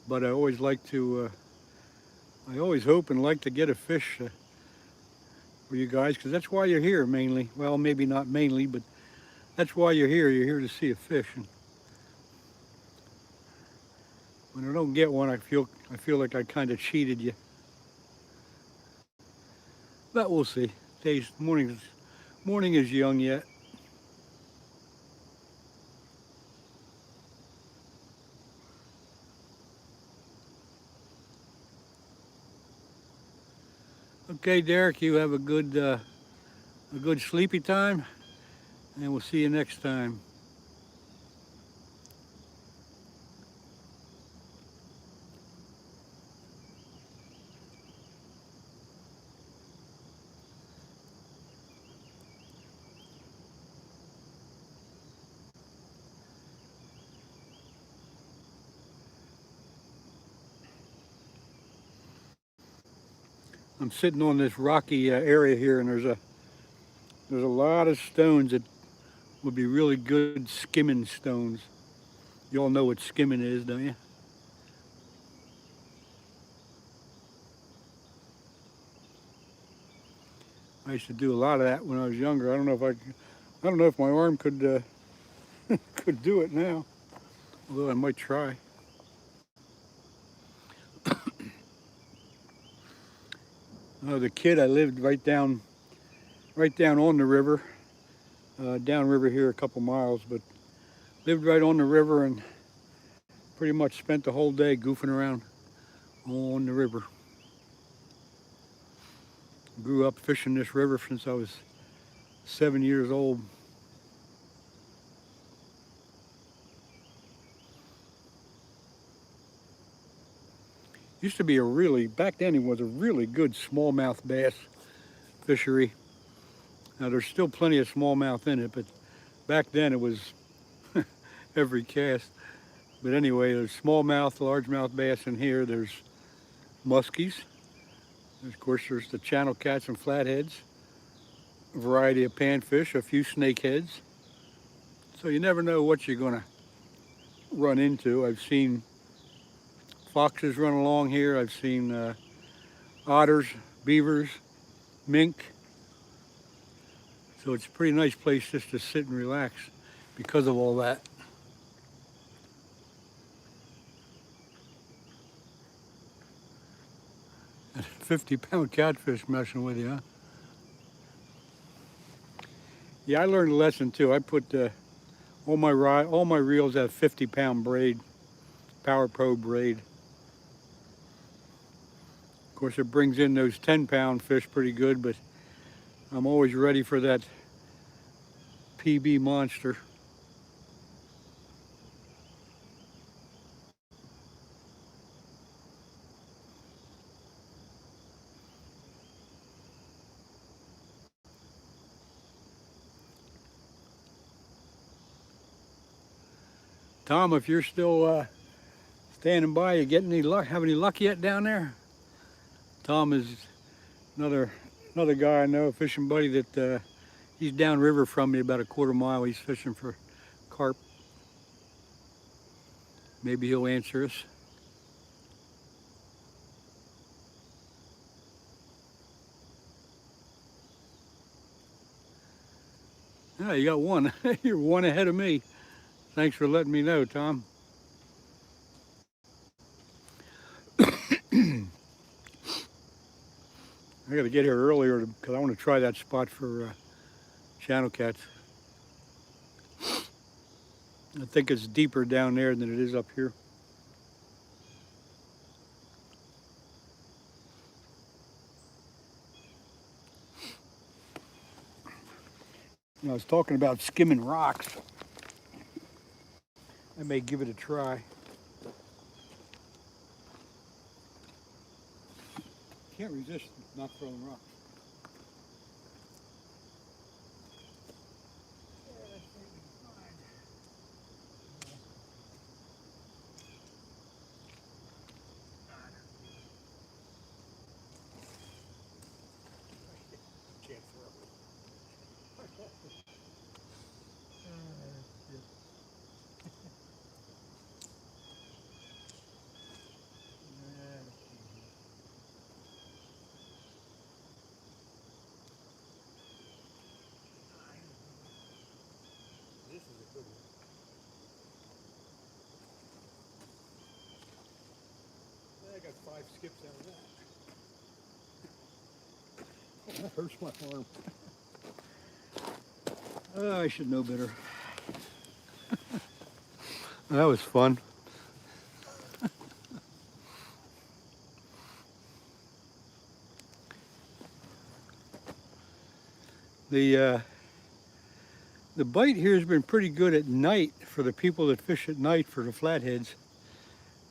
But I always like to, I always hope and like to get a fish for you guys, because that's why you're here mainly. Well, maybe not mainly, but that's why you're here. You're here to see a fish. And When I don't get one, I feel like I kind of cheated you. But we'll see. Morning is young yet. Okay, Derek, you have a good sleepy time, and we'll see you next time. I'm sitting on this rocky area here, and there's a lot of stones that would be really good skimming stones. You all know what skimming is, don't you? I used to do a lot of that when I was younger. I don't know if my arm could could do it now, although I might try. As a kid, I lived right down on the river, downriver here a couple miles, but lived right on the river and pretty much spent the whole day goofing around on the river. Grew up fishing this river since I was 7 years old. Used to be back then it was a really good smallmouth bass fishery. Now there's still plenty of smallmouth in it, but back then it was every cast. But anyway, there's smallmouth, largemouth bass in here. There's muskies. Of course, there's the channel cats and flatheads. A variety of panfish, a few snakeheads. So you never know what you're gonna run into. I've seen foxes run along here. I've seen otters, beavers, mink. So it's a pretty nice place just to sit and relax because of all that. And 50-pound catfish messing with you, huh? Yeah, I learned a lesson too. I put all my reels have 50-pound braid, Power Pro braid. Of course, it brings in those 10-pound fish pretty good, but I'm always ready for that PB monster. Tom, if you're still standing by, you getting any luck? Have any luck yet down there? Tom is another guy I know, a fishing buddy that he's downriver from me about a quarter mile. He's fishing for carp. Maybe he'll answer us. Yeah, you got one. You're one ahead of me. Thanks for letting me know, Tom. I got to get here earlier because I want to try that spot for channel cats. I think it's deeper down there than it is up here. I was talking about skimming rocks. I may give it a try. Can't resist not throwing rocks. Can't throw it. skips out of that. Oh, that hurts my arm. Oh, I should know better. That was fun. The bite here has been pretty good at night for the people that fish at night for the flatheads.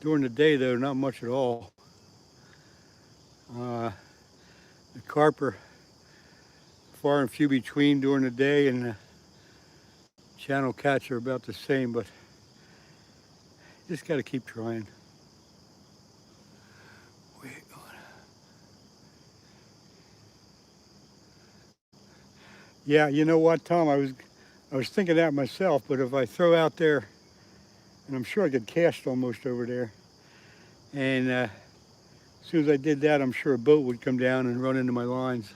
During the day, though, not much at all. The carp are far and few between during the day, and the channel cats are about the same, but just got to keep trying. Wait on. Yeah, you know what, Tom? I was thinking that myself, but if I throw out there, and I'm sure I could cast almost over there, and as soon as I did that, I'm sure a boat would come down and run into my lines.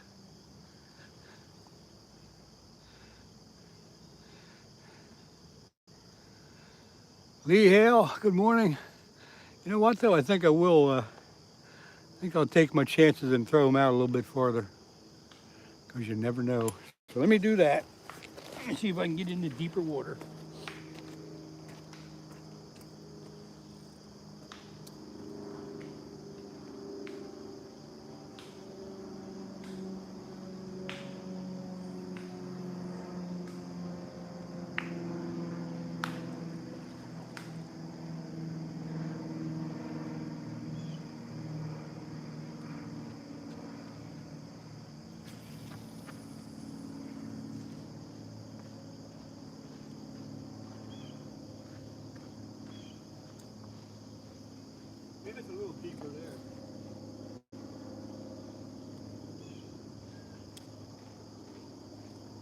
Lee Hale, good morning. You know what, though? I think I will. I think I'll take my chances and throw them out a little bit farther, because you never know. So let me do that. Let me see if I can get into deeper water. Maybe it's a little deeper there.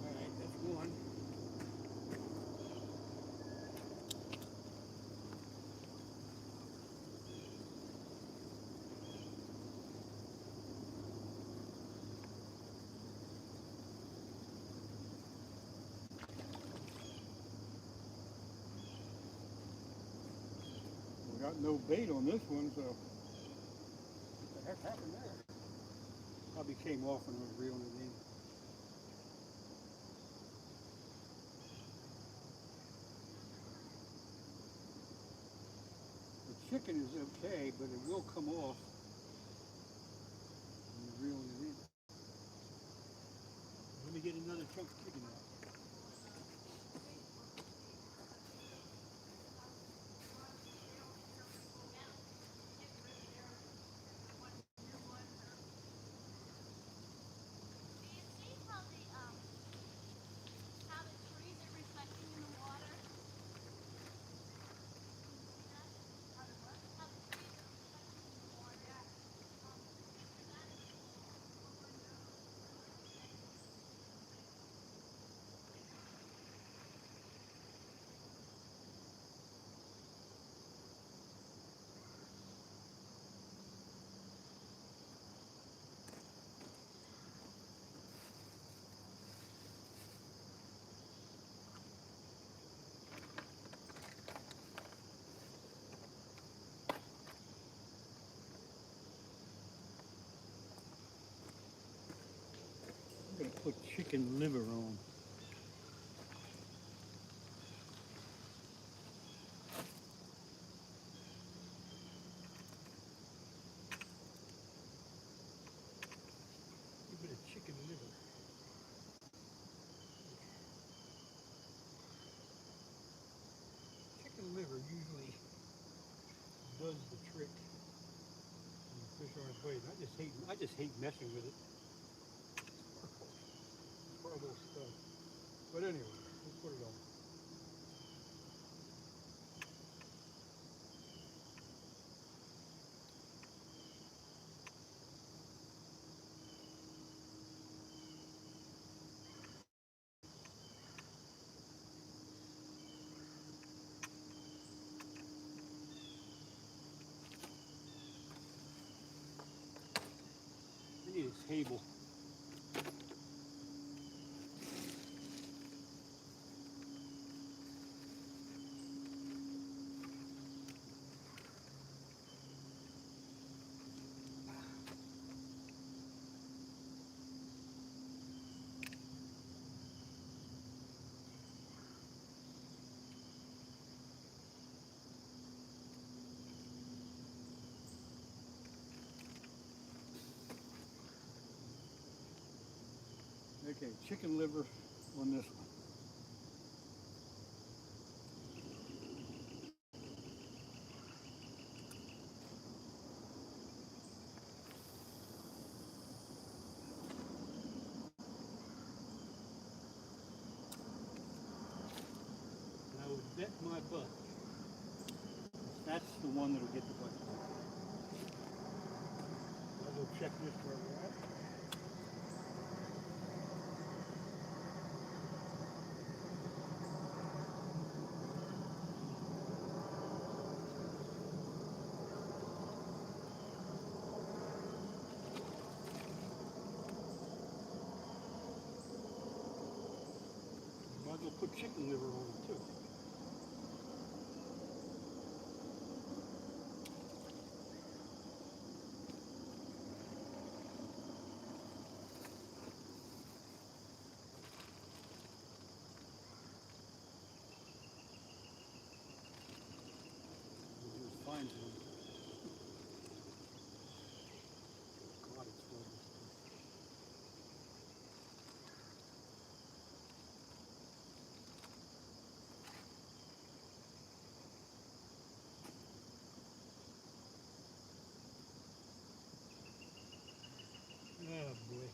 All right, that's one. We got no bait on this one, so what the heck happened there? Probably came off when I was reeling it in. The chicken is okay, but it will come off when you're reeling it in. Let me get another chunk of chicken out. I'm going to put chicken liver on. A bit of chicken liver. Chicken liver usually does the trick when the fish aren't biting. I just hate messing with it. Horrible stuff. But anyway, let's put it on. I need a table. Okay, chicken liver on this one. And I would bet my butt that's the one that'll get the butt. I'll go check this further out. Might as well put chicken liver on it too. Find one. God, it's lovely. Oh boy.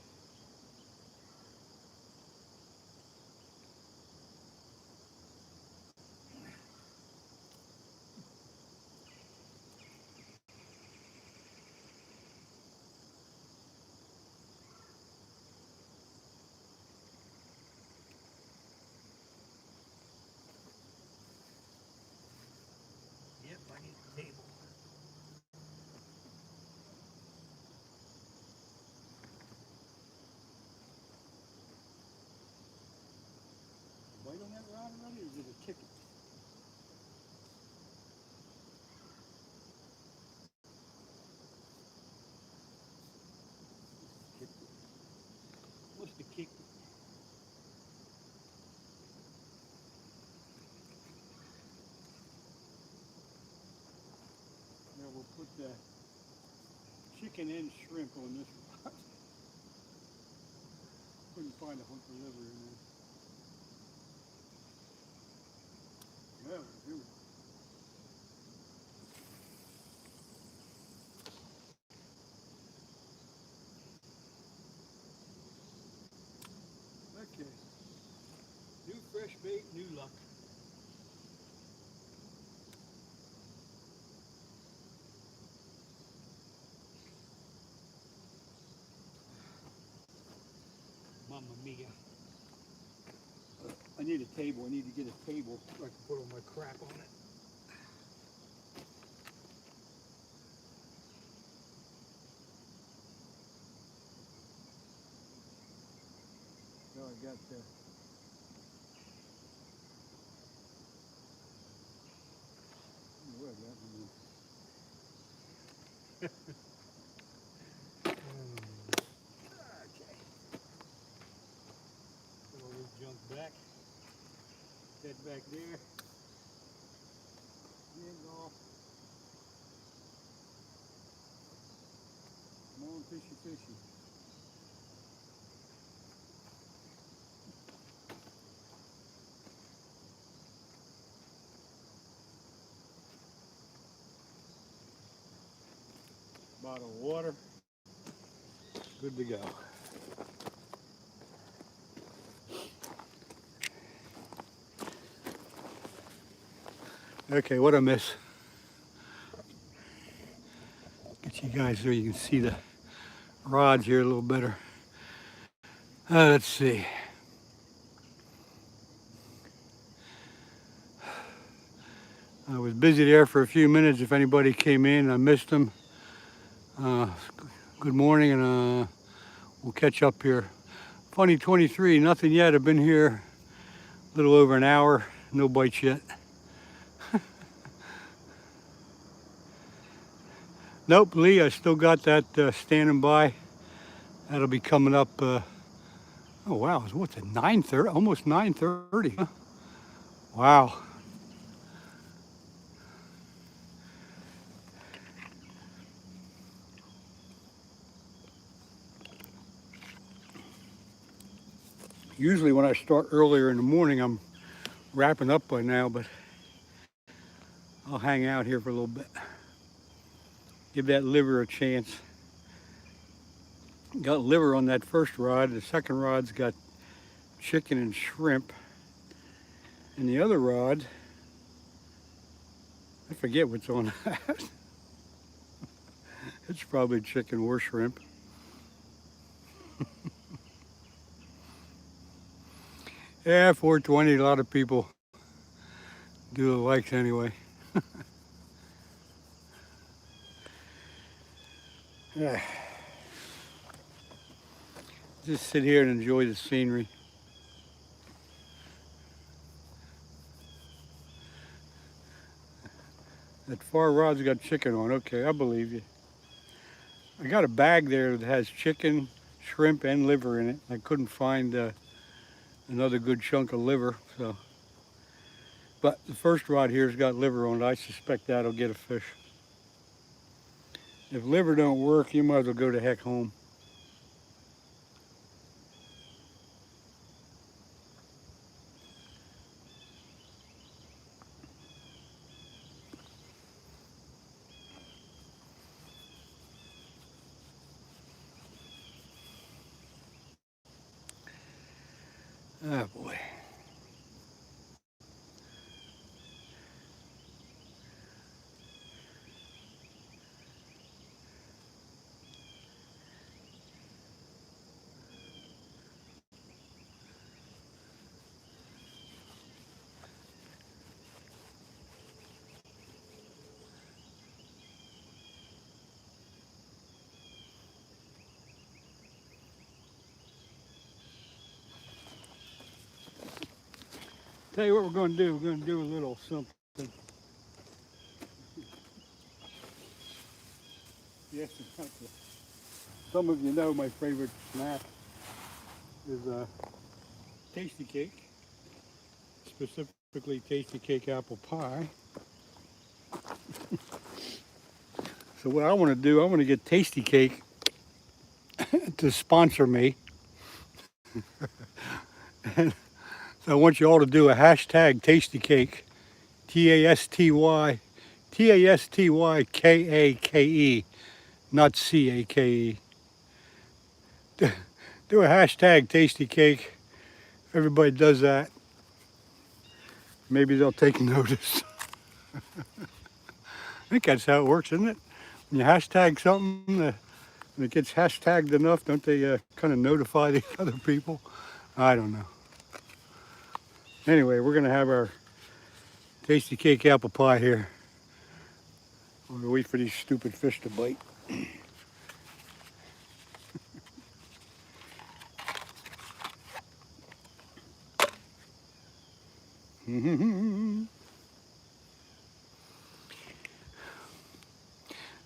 Yep, I need the table. Bite on that rod already, or is it a ticket? Must have kicked it. Now we'll put the chicken and shrimp on this rod. Couldn't find a hunk of liver in there. Well, here we go. Okay. New fresh bait, new luck. Mamma mia. I need a table. I need to get a table so I can put all my crap on it. So I got the where I got one. Okay. Put all this junk back. Head back there. Hands off. Come on, fishy, fishy. Bottle of water. Good to go. Okay, what I miss? Get you guys so you can see the rods here a little better. Let's see. I was busy there for a few minutes. If anybody came in, I missed them. Good morning, and we'll catch up here. Funny 23, nothing yet. I've been here a little over an hour. No bites yet. Nope, Lee, I still got that standing by. That'll be coming up. Oh wow, what's it? 9:30, almost 9:30. Huh? Wow. Usually when I start earlier in the morning, I'm wrapping up by now, but I'll hang out here for a little bit. Give that liver a chance. Got liver on that first rod. The second rod's got chicken and shrimp. And the other rod, I forget what's on that. It's probably chicken or shrimp. Yeah, 420, a lot of people do the likes anyway. Yeah. Just sit here and enjoy the scenery. That far rod's got chicken on. Okay, I believe you. I got a bag there that has chicken, shrimp, and liver in it. I couldn't find another good chunk of liver, so. But the first rod here's got liver on it. I suspect that'll get a fish. If liver don't work, you might as well go to heck home. Oh boy. Tell you what we're going to do. We're going to do a little something. Yes, some of you know my favorite snack is tasty cake, specifically tasty cake apple pie. So what I want to do, I want to get Tasty Cake to sponsor me. And so I want you all to do a hashtag Tasty Cake, TASTYKAKE, not CAKE. Do a hashtag Tasty Cake. If everybody does that, maybe they'll take notice. I think that's how it works, isn't it? When you hashtag something, and it gets hashtagged enough, don't they kind of notify the other people? I don't know. Anyway, we're going to have our Tasty Cake apple pie here. I'm going to wait for these stupid fish to bite.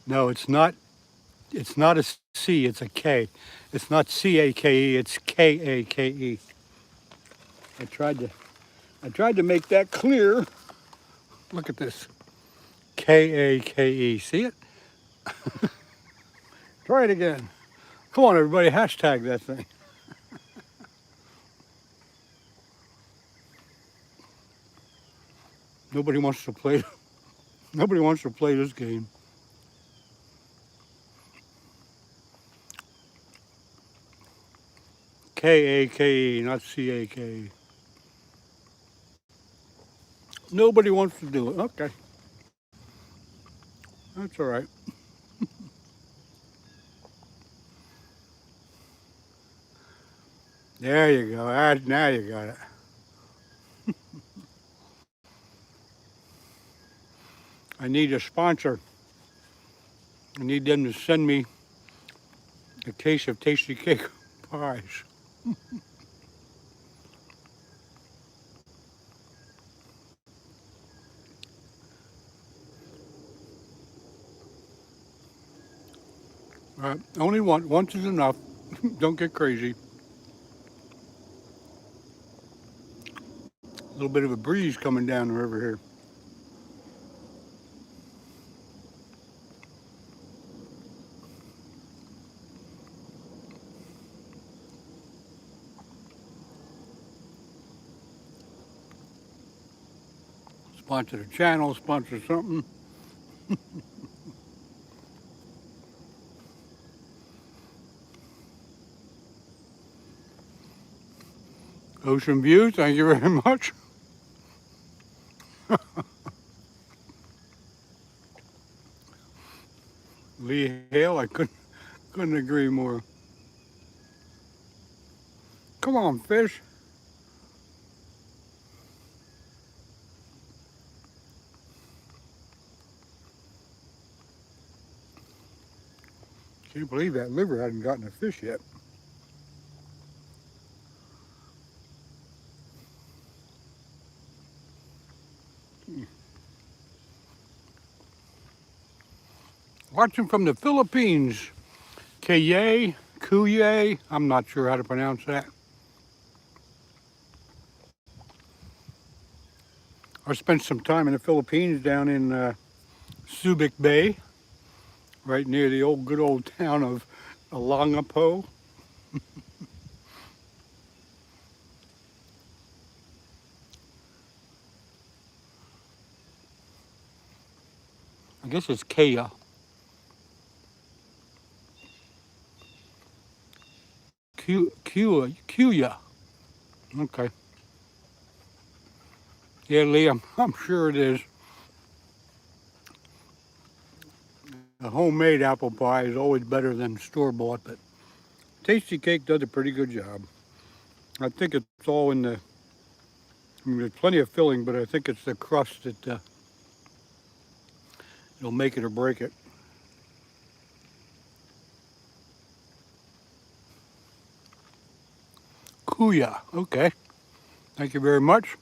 No, it's not. It's not a C. It's a K. It's not CAKE. It's KAKE. I tried to make that clear. Look at this. KAKE. See it? Try it again. Come on, everybody. Hashtag that thing. Nobody wants to play. Nobody wants to play this game. KAKE, not CAKE. Nobody wants to do it. Okay. That's all right. There you go. Now you got it. I need a sponsor. I need them to send me a case of Tasty Cake pies. Only one. Once is enough. Don't get crazy. A little bit of a breeze coming down the river here. sponsor the channel, sponsor something. Ocean view, thank you very much. Lee Hale, I couldn't agree more. Come on, fish. Can't believe that liver hadn't gotten a fish yet. Watching from the Philippines. Kuye, I'm not sure how to pronounce that. I spent some time in the Philippines down in Subic Bay, right near the good old town of Olongapo. I guess it's Kaya. Kuya. Okay. Yeah, Lee, I'm sure it is. A homemade apple pie is always better than store-bought, but Tasty Cake does a pretty good job. I think it's all in the, I mean, there's plenty of filling, but I think it's the crust that it'll make it or break it. Kuya, okay. Thank you very much.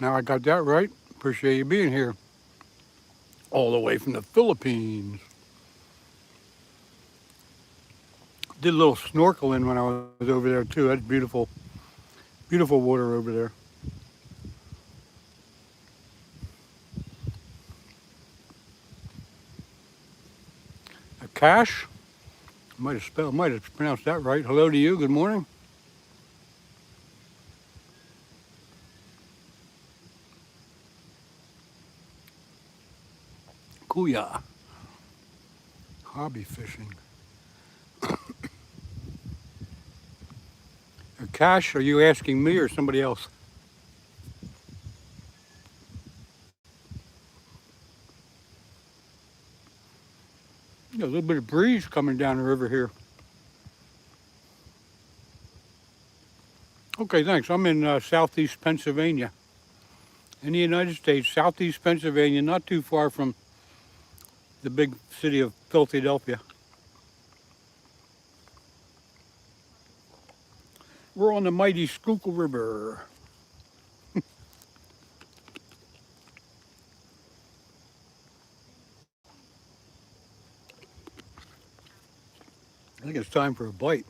Now I got that right. Appreciate you being here. All the way from the Philippines. Did a little snorkeling when I was over there too. That's beautiful, beautiful water over there. Cash, might have pronounced that right. Hello to you. Good morning. Kuya. Hobby fishing. Cash, are you asking me or somebody else? A little bit of breeze coming down the river here. Okay, thanks. I'm in southeast Pennsylvania, in the United States, southeast Pennsylvania, not too far from the big city of Philadelphia. We're on the mighty Schuylkill River. I think it's time for a bite.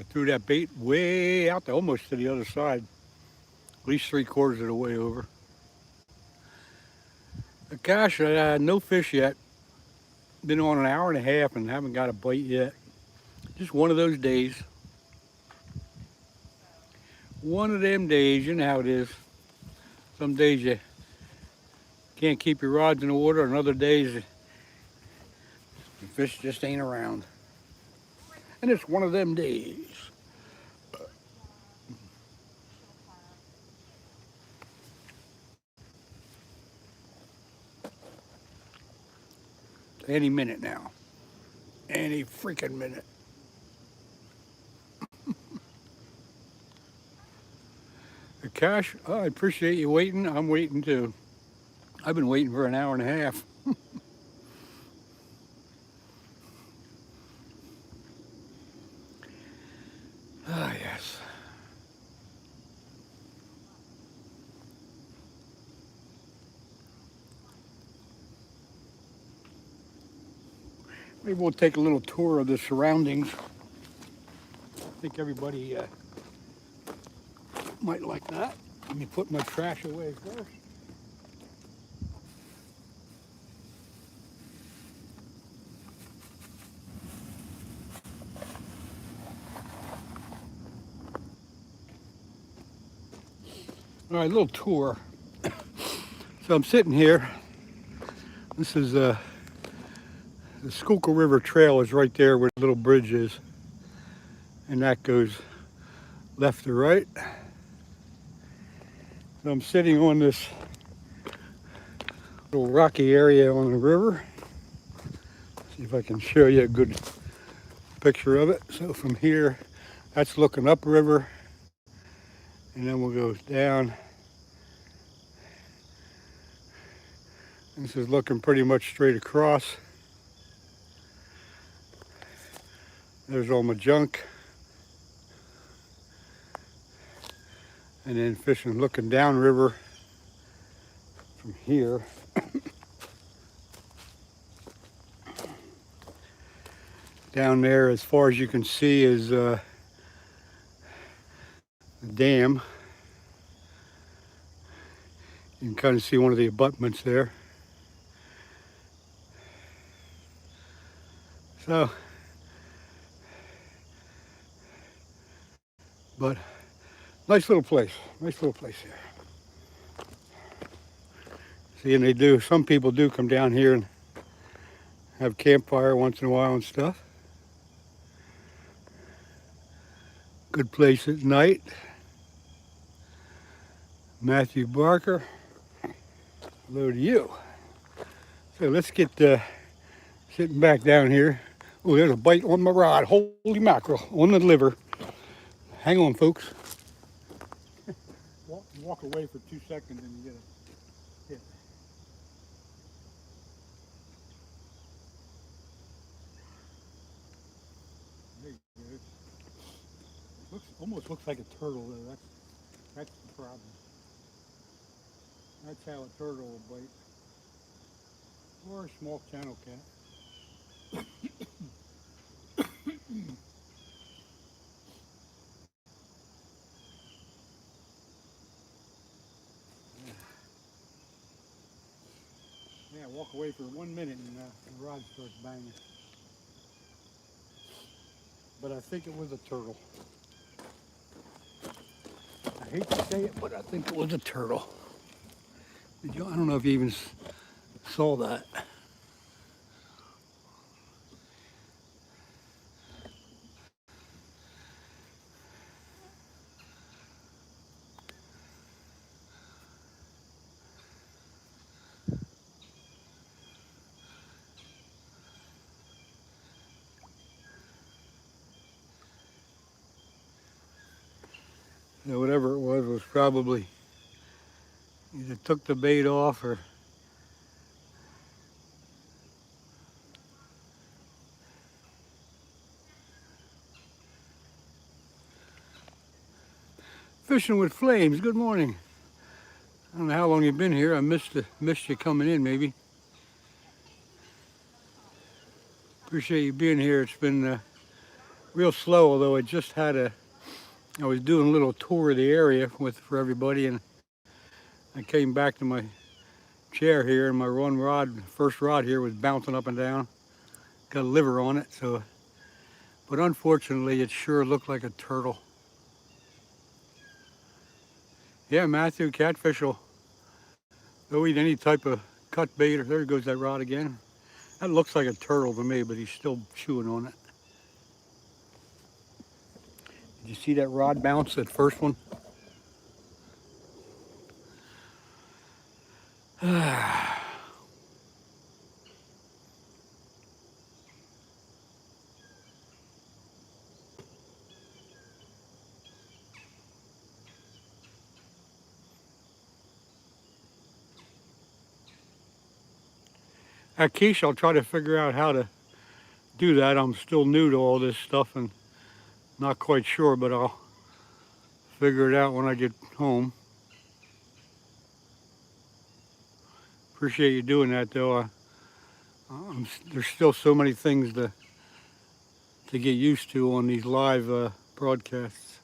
I threw that bait way out there, almost to the other side, at least 3/4 of the way over. Gosh, no fish yet. Been on an hour and a half and haven't got a bite yet. Just one of those days. One of them days, you know how it is. Some days you can't keep your rods in the water, and other days the fish just ain't around. And it's one of them days. Any minute now. Any freaking minute. Cash, oh, I appreciate you waiting. I'm waiting too. I've been waiting for an hour and a half. Ah, yes. Maybe we'll take a little tour of the surroundings. I think everybody might like that. Let me put my trash away first. All right, little tour. So I'm sitting here. This is the Schuylkill River Trail is right there where the little bridge is. And that goes left to right. So I'm sitting on this little rocky area on the river. See if I can show you a good picture of it. So from here, that's looking upriver. And then we'll go down. This is looking pretty much straight across. There's all my junk. And then fishing, looking downriver from here. Down there, as far as you can see, is the dam. You can kind of see one of the abutments there. So, but nice little place here. See, and they do, some people do come down here and have campfire once in a while and stuff. Good place at night. Matthew Barker, hello to you. So let's get sitting back down here. Oh, there's a bite on my rod. Holy mackerel, on the liver. Hang on, folks. Walk away for 2 seconds and you get a hit. There you go. Almost looks like a turtle though. That's the problem. That's how a turtle will bite. Or a small channel cat. Yeah, walk away for 1 minute and the rod starts banging. But I think it was a turtle. I hate to say it, but I think it was a turtle. I don't know if you even saw that. So whatever it was probably either took the bait off or Fishing with Flames. Good morning. I don't know how long you've been here. I missed you coming in maybe. Appreciate you being here. It's been real slow, although I was doing a little tour of the area for everybody, and I came back to my chair here, and my first rod here was bouncing up and down. Got a liver on it, but unfortunately it sure looked like a turtle. Yeah, Matthew, catfish they'll eat any type of cut bait. There goes that rod again. That looks like a turtle to me, but he's still chewing on it. Did you see that rod bounce, that first one? Akish, I'll try to figure out how to do that. I'm still new to all this stuff and not quite sure, but I'll figure it out when I get home. Appreciate you doing that, though. There's still so many things to get used to on these live broadcasts.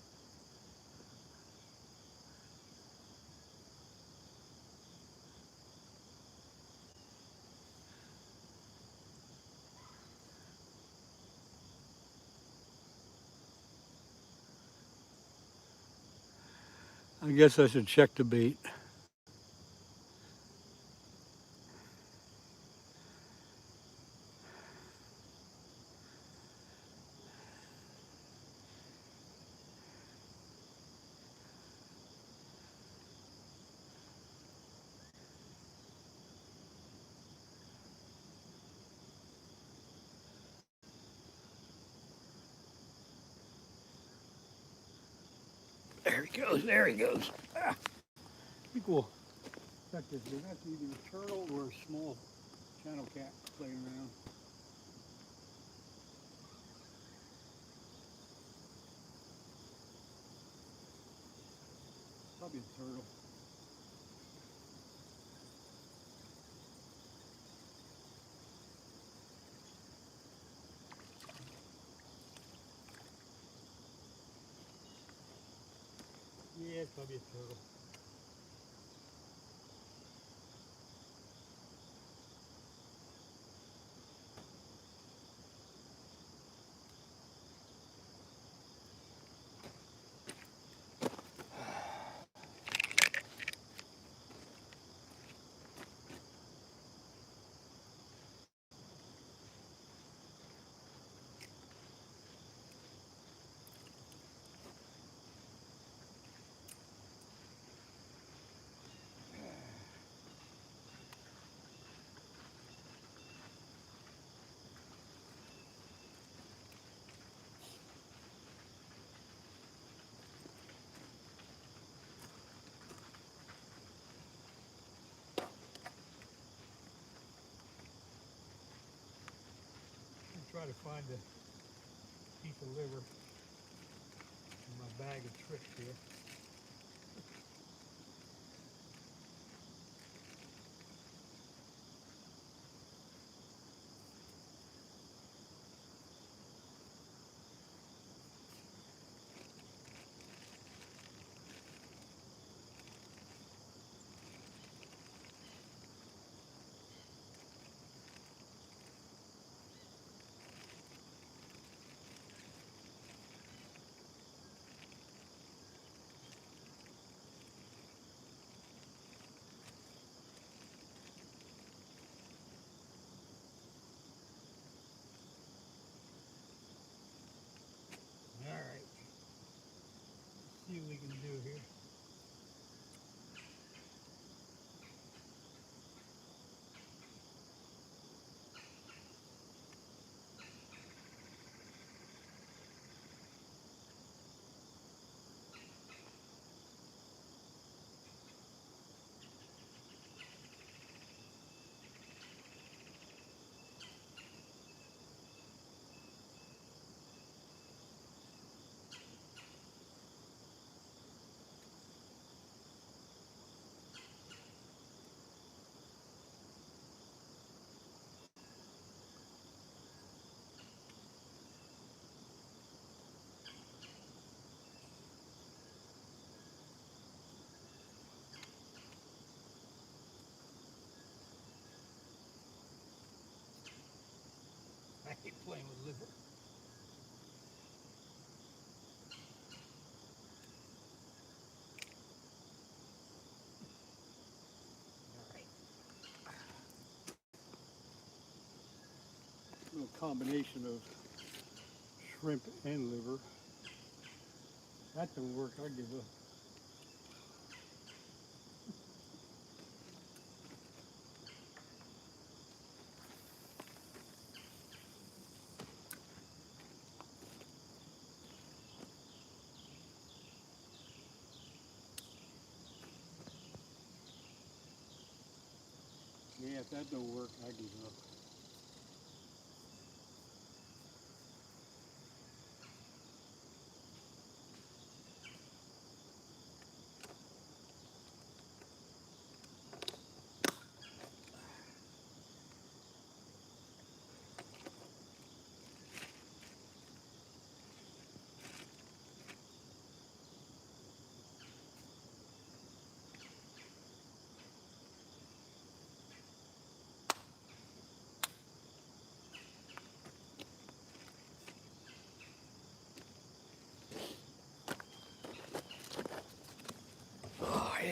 I guess I should check the bait. There he goes, there he goes. Ah, I think we'll check this. That's either a turtle or a small channel cat playing around. Probably a turtle. Yeah, it's probably a turtle. Try to find a piece of liver in my bag of tricks here. All right, let's see what we can do here. I hate playing with liver. All right. A little combination of shrimp and liver. That don't work, I'll give up. Yeah, if that don't work, I give up.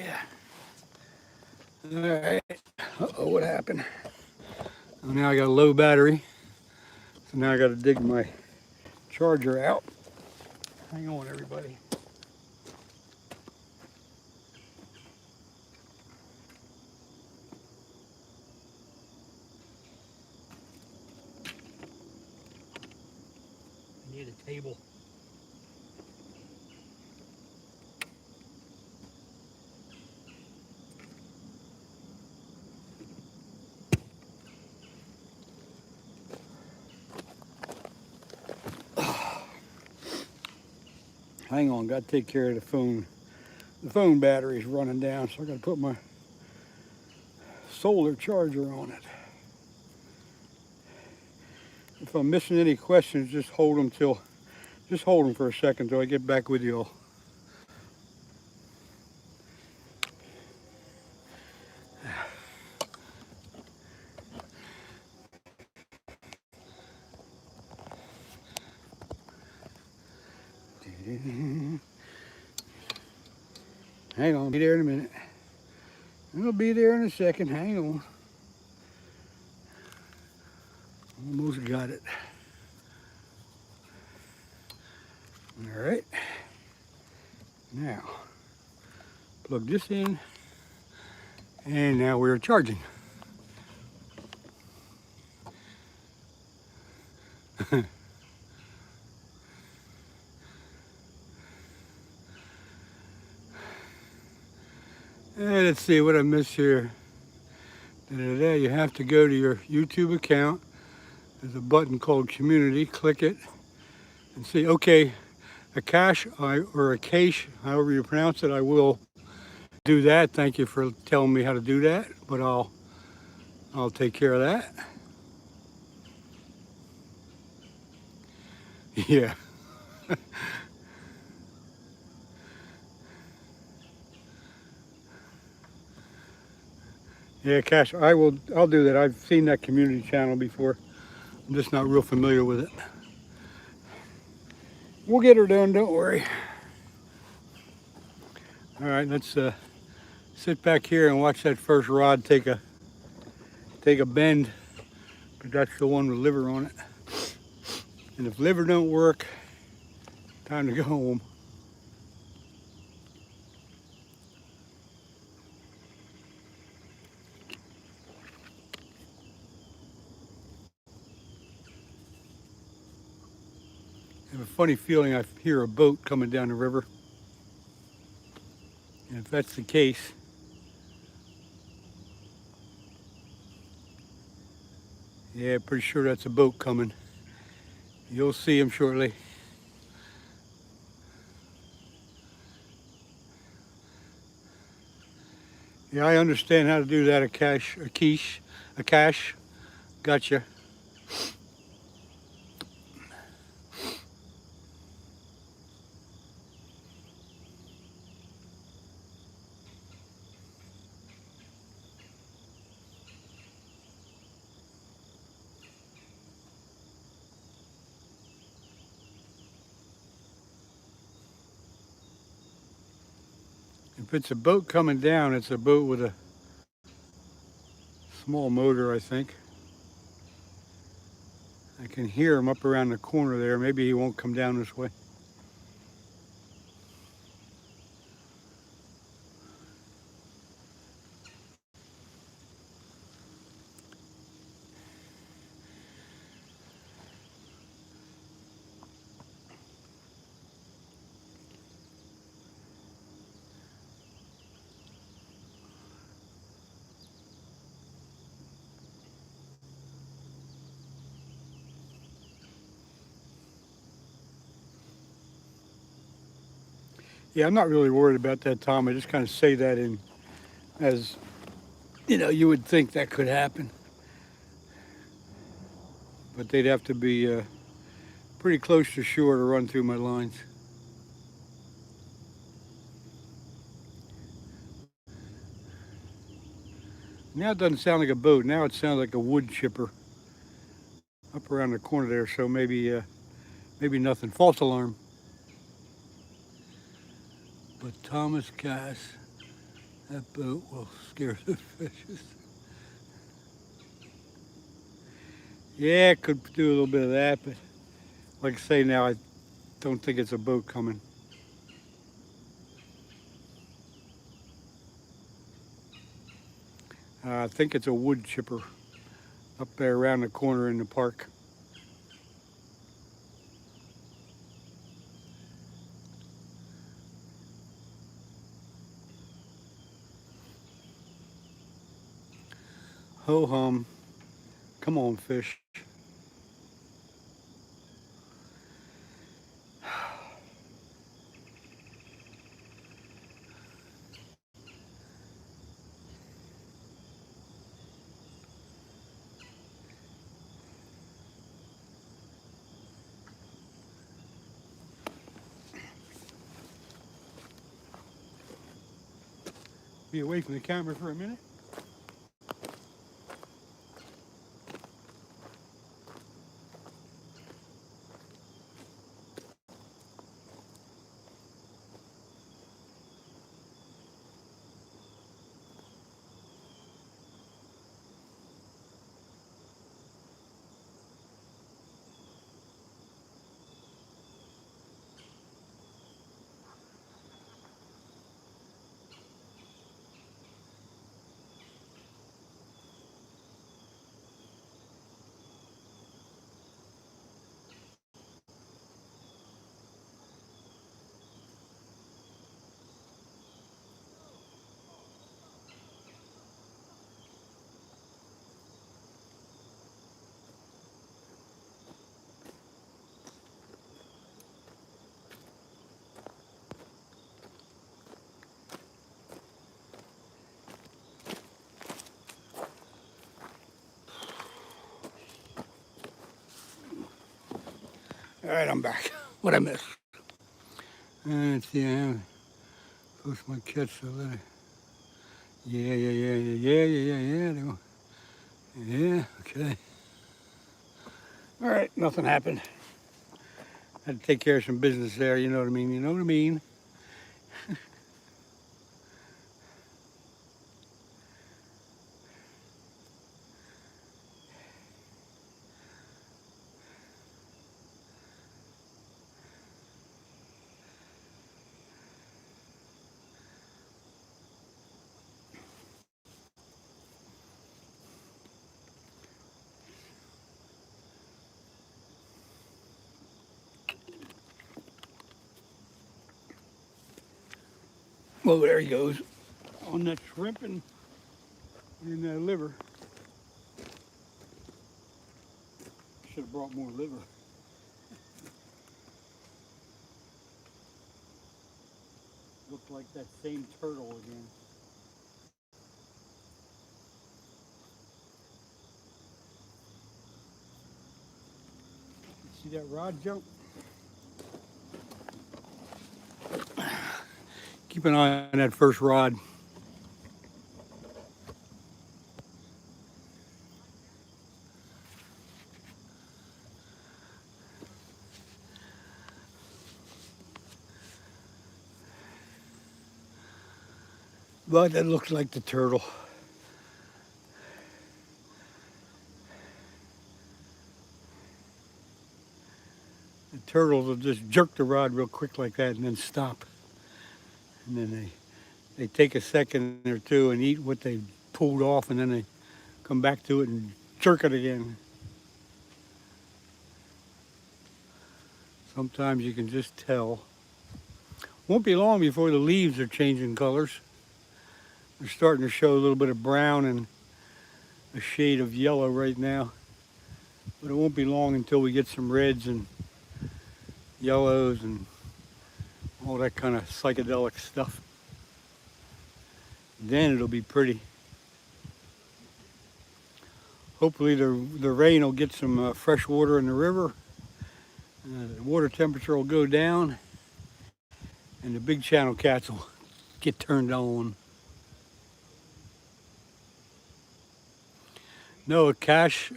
Yeah. All right. Uh-oh, what happened? Oh, now I got a low battery. So now I got to dig my charger out. Hang on, everybody. I need a table. Hang on, got to take care of the phone. The phone battery's running down, so I got to put my solar charger on it. If I'm missing any questions, just hold them for a second till I get back with you all. Hang on, I'll be there in a minute. I'll be there in a second, hang on. Almost got it. All right. Now, plug this in, and now we're charging. Let's see what I missed here. You have to go to your YouTube account. There's a button called Community. Click it and see. Okay, a cache or a cache, however you pronounce it, I will do that. Thank you for telling me how to do that, but I'll take care of that. Yeah. Yeah, cache. I'll do that. I've seen that community channel before. I'm just not real familiar with it. We'll get her done, don't worry. All right, let's sit back here and watch that first rod take a bend. But that's the one with liver on it. And if liver don't work, time to go home. I have a funny feeling I hear a boat coming down the river. And if that's the case, yeah, pretty sure that's a boat coming. You'll see him shortly. Yeah, I understand how to do that, a cache. Gotcha. If it's a boat coming down, it's a boat with a small motor, I think. I can hear him up around the corner there. Maybe he won't come down this way. Yeah, I'm not really worried about that, Tom. I just kind of say that in as, you would think that could happen. But they'd have to be pretty close to shore to run through my lines. Now it doesn't sound like a boat. Now it sounds like a wood chipper up around the corner there. So maybe nothing. False alarm. But Thomas Cass That boat will scare the fishes. Yeah, it could do a little bit of that, but like I say now, I don't think it's a boat coming. I think it's a wood chipper up there around the corner in the park. Ho hum. Come on, fish. Be away from the camera for a minute. All right, I'm back. What I missed? Let's see, I post my catch a little. Yeah. Yeah, okay. All right, nothing happened. Had to take care of some business there, you know what I mean? You know what I mean? Well, there he goes on that shrimp and that liver. Should have brought more liver. Looked like that same turtle again. See that rod jump? Keep an eye on that first rod. But that looks like the turtle. The turtles will just jerk the rod real quick like that and then stop. And then they take a second or two and eat what they pulled off, and then they come back to it and jerk it again. Sometimes you can just tell. Won't be long before the leaves are changing colors. They're starting to show a little bit of brown and a shade of yellow right now. But it won't be long until we get some reds and yellows and all that kind of psychedelic stuff. Then it'll be pretty. Hopefully the rain will get some fresh water in the river. The water temperature will go down and the big channel cats will get turned on. No, a cache,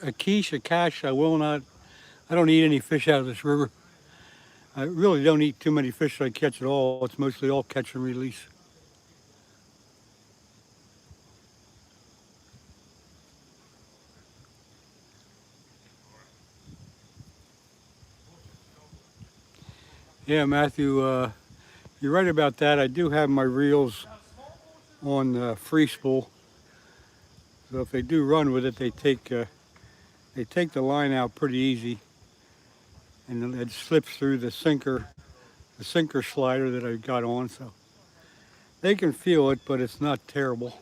I will not. I don't eat any fish out of this river. I really don't eat too many fish that I catch at all. It's mostly all catch and release. Yeah, Matthew, you're right about that. I do have my reels on free spool, so if they do run with it, they take the line out pretty easy, and it slips through the sinker slider that I got on, so they can feel it, but it's not terrible.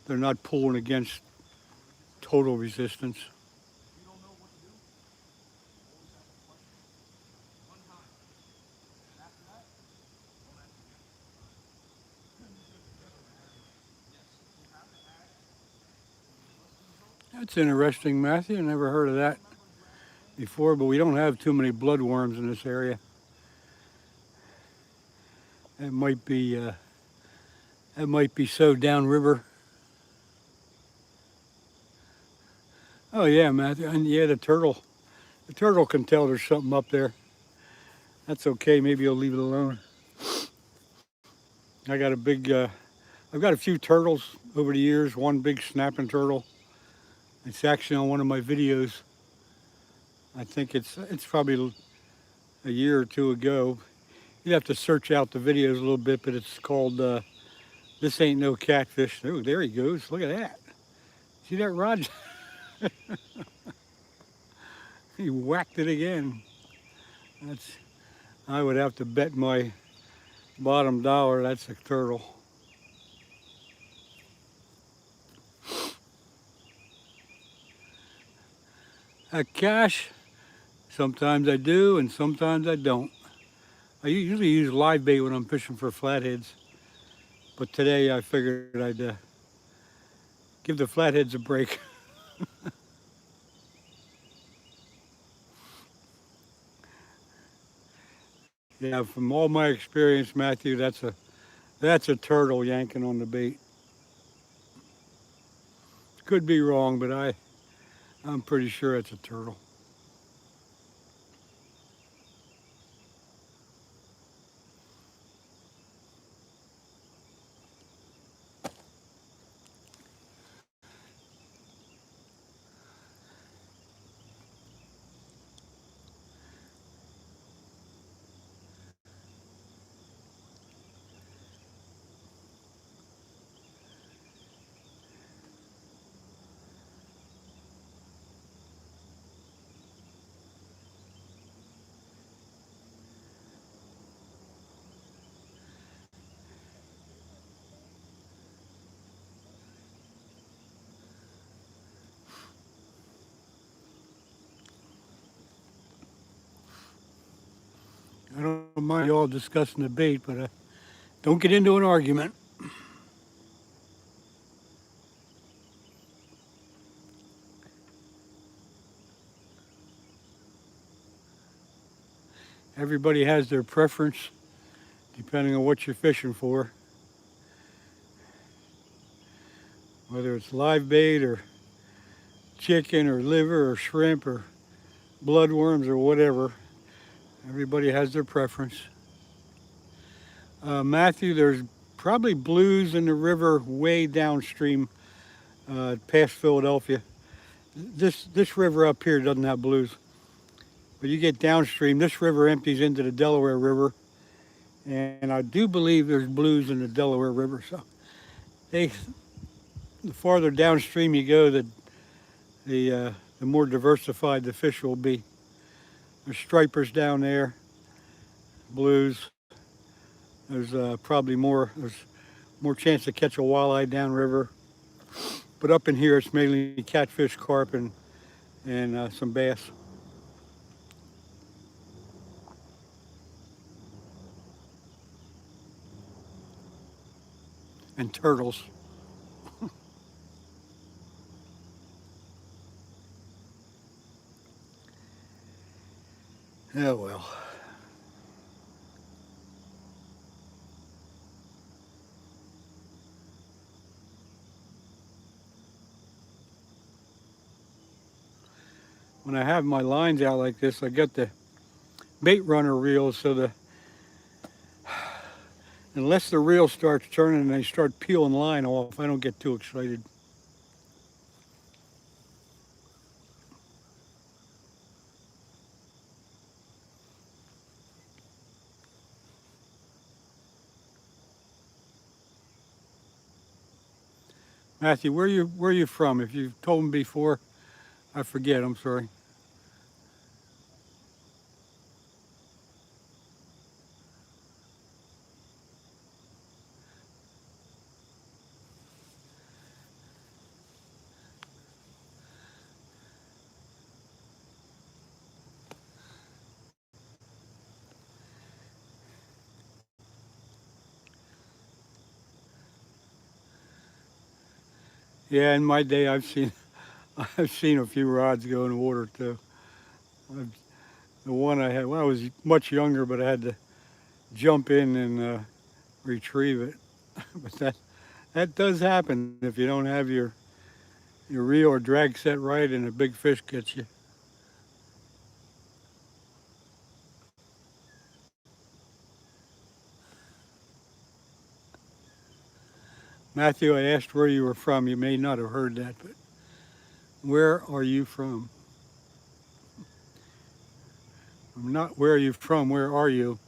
They're not pulling against total resistance. That's interesting, Matthew. I never heard of that before, but we don't have too many bloodworms in this area. That might be so downriver. Oh yeah, Matthew, and yeah, the turtle can tell there's something up there. That's okay. Maybe you'll leave it alone. I got a big, I've got a few turtles over the years. One big snapping turtle. It's actually on one of my videos. I think it's probably a year or two ago. You'd have to search out the videos a little bit, but it's called "This Ain't No Catfish." Oh, there he goes. Look at that. See that rod? He whacked it again. That's. I would have to bet my bottom dollar that's a turtle. A cash. Sometimes I do, and sometimes I don't. I usually use live bait when I'm fishing for flatheads, but today I figured I'd give the flatheads a break. Yeah, from all my experience, Matthew, that's a turtle yanking on the bait. Could be wrong, but I'm pretty sure it's a turtle. I don't mind y'all discussing the bait, but don't get into an argument. Everybody has their preference depending on what you're fishing for, whether it's live bait or chicken or liver or shrimp or bloodworms or whatever. Everybody has their preference. Matthew, there's probably blues in the river way downstream past Philadelphia. This river up here doesn't have blues, but you get downstream. This river empties into the Delaware River, and I do believe there's blues in the Delaware River. So the farther downstream you go, the more diversified the fish will be. There's stripers down there, blues. There's probably there's more chance to catch a walleye downriver. But up in here, it's mainly catfish, carp, and some bass. And turtles. Oh well. When I have my lines out like this, I got the bait runner reels, so unless the reel starts turning and they start peeling line off, I don't get too excited. Matthew, where you from? If you've told me before, I forget. I'm sorry. Yeah, in my day, I've seen I've seen a few rods go in the water too. I've, the one I had, well, I was much younger, but I had to jump in and retrieve it. But that does happen if you don't have your reel or drag set right, and a big fish gets you. Matthew, I asked where you were from. You may not have heard that, but where are you from? I'm not where are you from, where are you?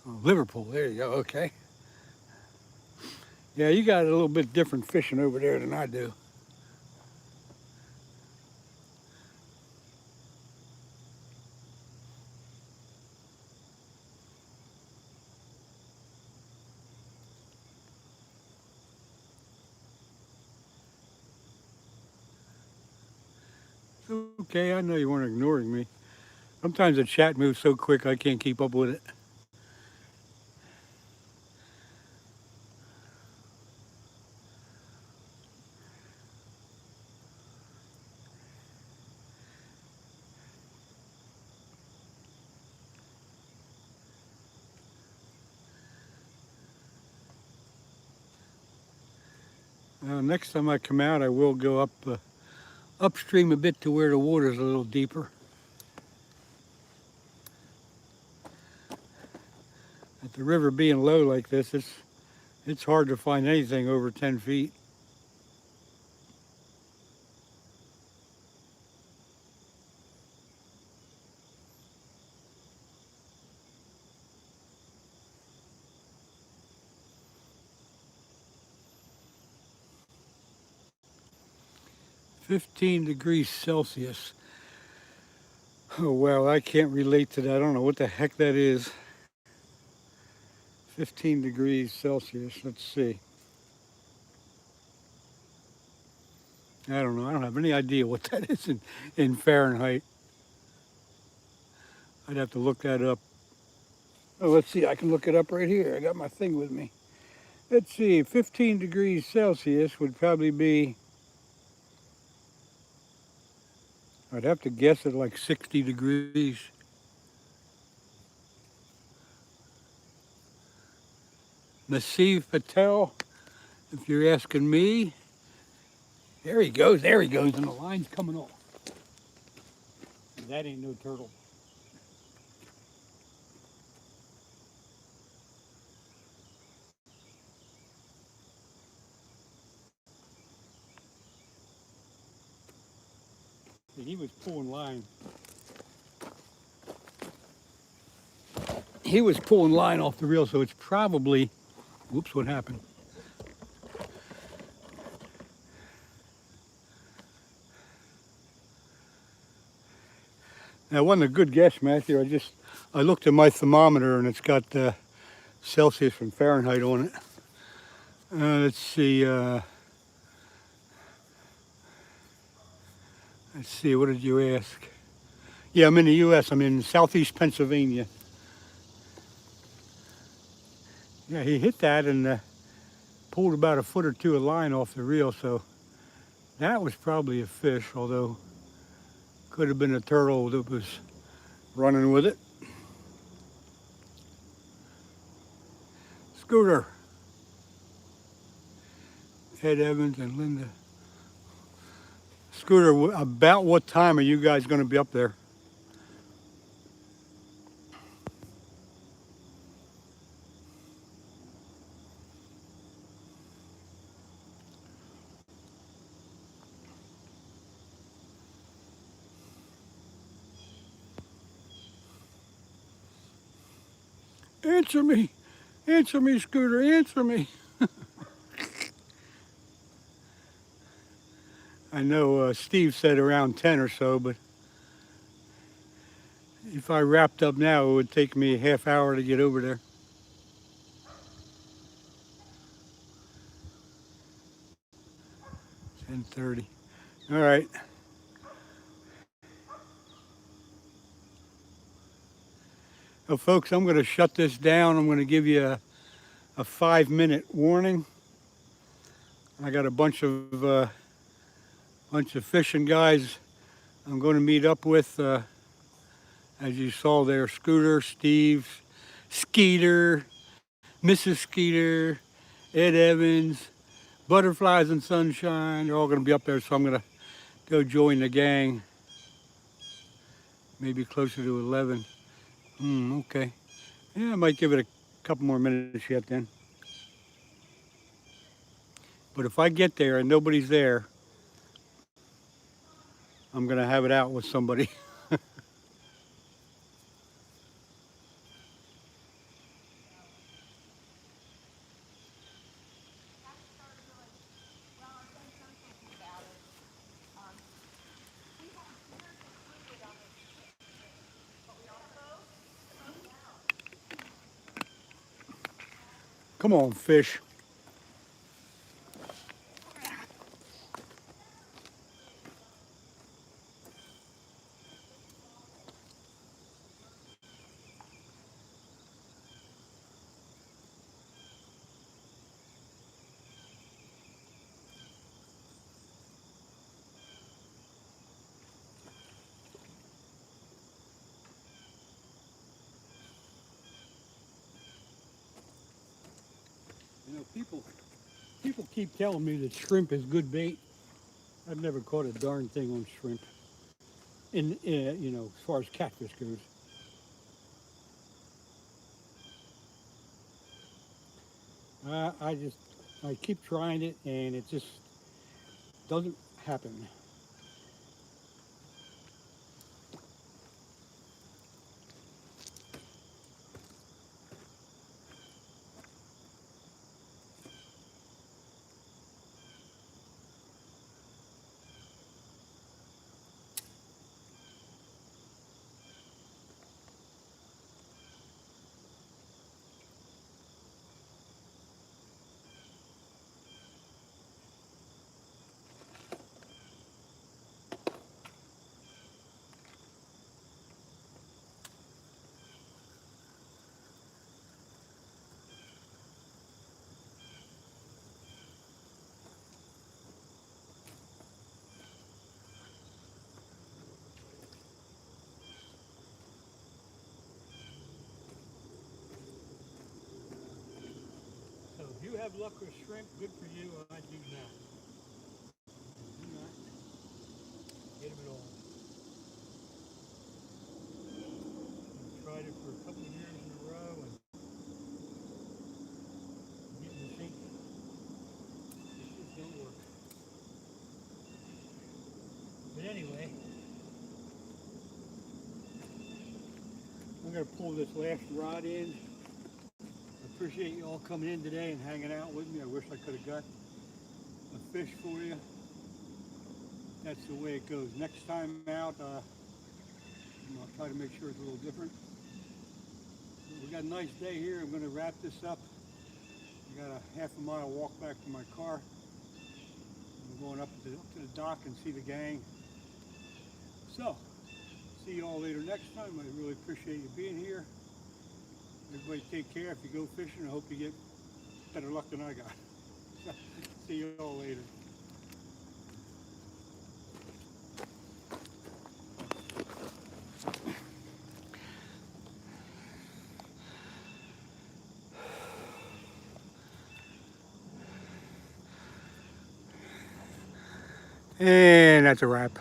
Oh, Liverpool, there you go, okay. Yeah, you got a little bit different fishing over there than I do. Okay, I know you weren't ignoring me. Sometimes the chat moves so quick I can't keep up with it. Next time I come out, I will go up upstream a bit to where the water's a little deeper. At the river being low like this, it's hard to find anything over 10 feet. (15°C). Oh, well, I can't relate to that. I don't know what the heck that is. 15°C. Let's see. I don't know. I don't have any idea what that is in Fahrenheit. I'd have to look that up. Oh, let's see. I can look it up right here. I got my thing with me. Let's see. 15°C would probably be, I'd have to guess at like 60 degrees. Nasiv Patel, if you're asking me. There he goes. There he goes. And the line's coming off. That ain't no turtle. He was pulling line. He was pulling line off the reel, so it's probably, whoops, what happened? That wasn't a good guess, Matthew. I looked at my thermometer and it's got Celsius and Fahrenheit on it. Let's see. Let's see. What did you ask? Yeah, I'm in the U.S. I'm in southeast Pennsylvania. Yeah, he hit that and pulled about a foot or two of line off the reel, so that was probably a fish, although could have been a turtle that was running with it. Scooter. Ed Evans and Linda. Scooter, about what time are you guys going to be up there? Answer me. Answer me, Scooter. Answer me. I know Steve said around 10 or so, but if I wrapped up now, it would take me a half hour to get over there. $10:30. All right. Well, folks, I'm going to shut this down. I'm going to give you a 5-minute warning. I got a bunch of fishing guys I'm going to meet up with. As you saw there, Scooter, Steve, Skeeter, Mrs. Skeeter, Ed Evans, Butterflies and Sunshine. They're all going to be up there, so I'm going to go join the gang. Maybe closer to 11. Okay. Yeah, I might give it a couple more minutes yet then. But if I get there and nobody's there, I'm going to have it out with somebody. Come on, fish. You know, people keep telling me that shrimp is good bait. I've never caught a darn thing on shrimp. As far as catfish goes. I keep trying it and it just doesn't happen. So if you have luck with shrimp, good for you. I do not. Do not get them at all. I've tried it for a couple of years in a row and getting the sink. It just don't work. But anyway, I'm going to pull this last rod in. I appreciate you all coming in today and hanging out with me. I wish I could have got a fish for you. That's the way it goes. Next time out, I'll try to make sure it's a little different. We got a nice day here. I'm going to wrap this up. I got a half-a-mile walk back to my car. I'm going up to the dock and see the gang. So, see you all later next time. I really appreciate you being here. Everybody take care. If you go fishing, I hope you get better luck than I got. See you all later. And that's a wrap.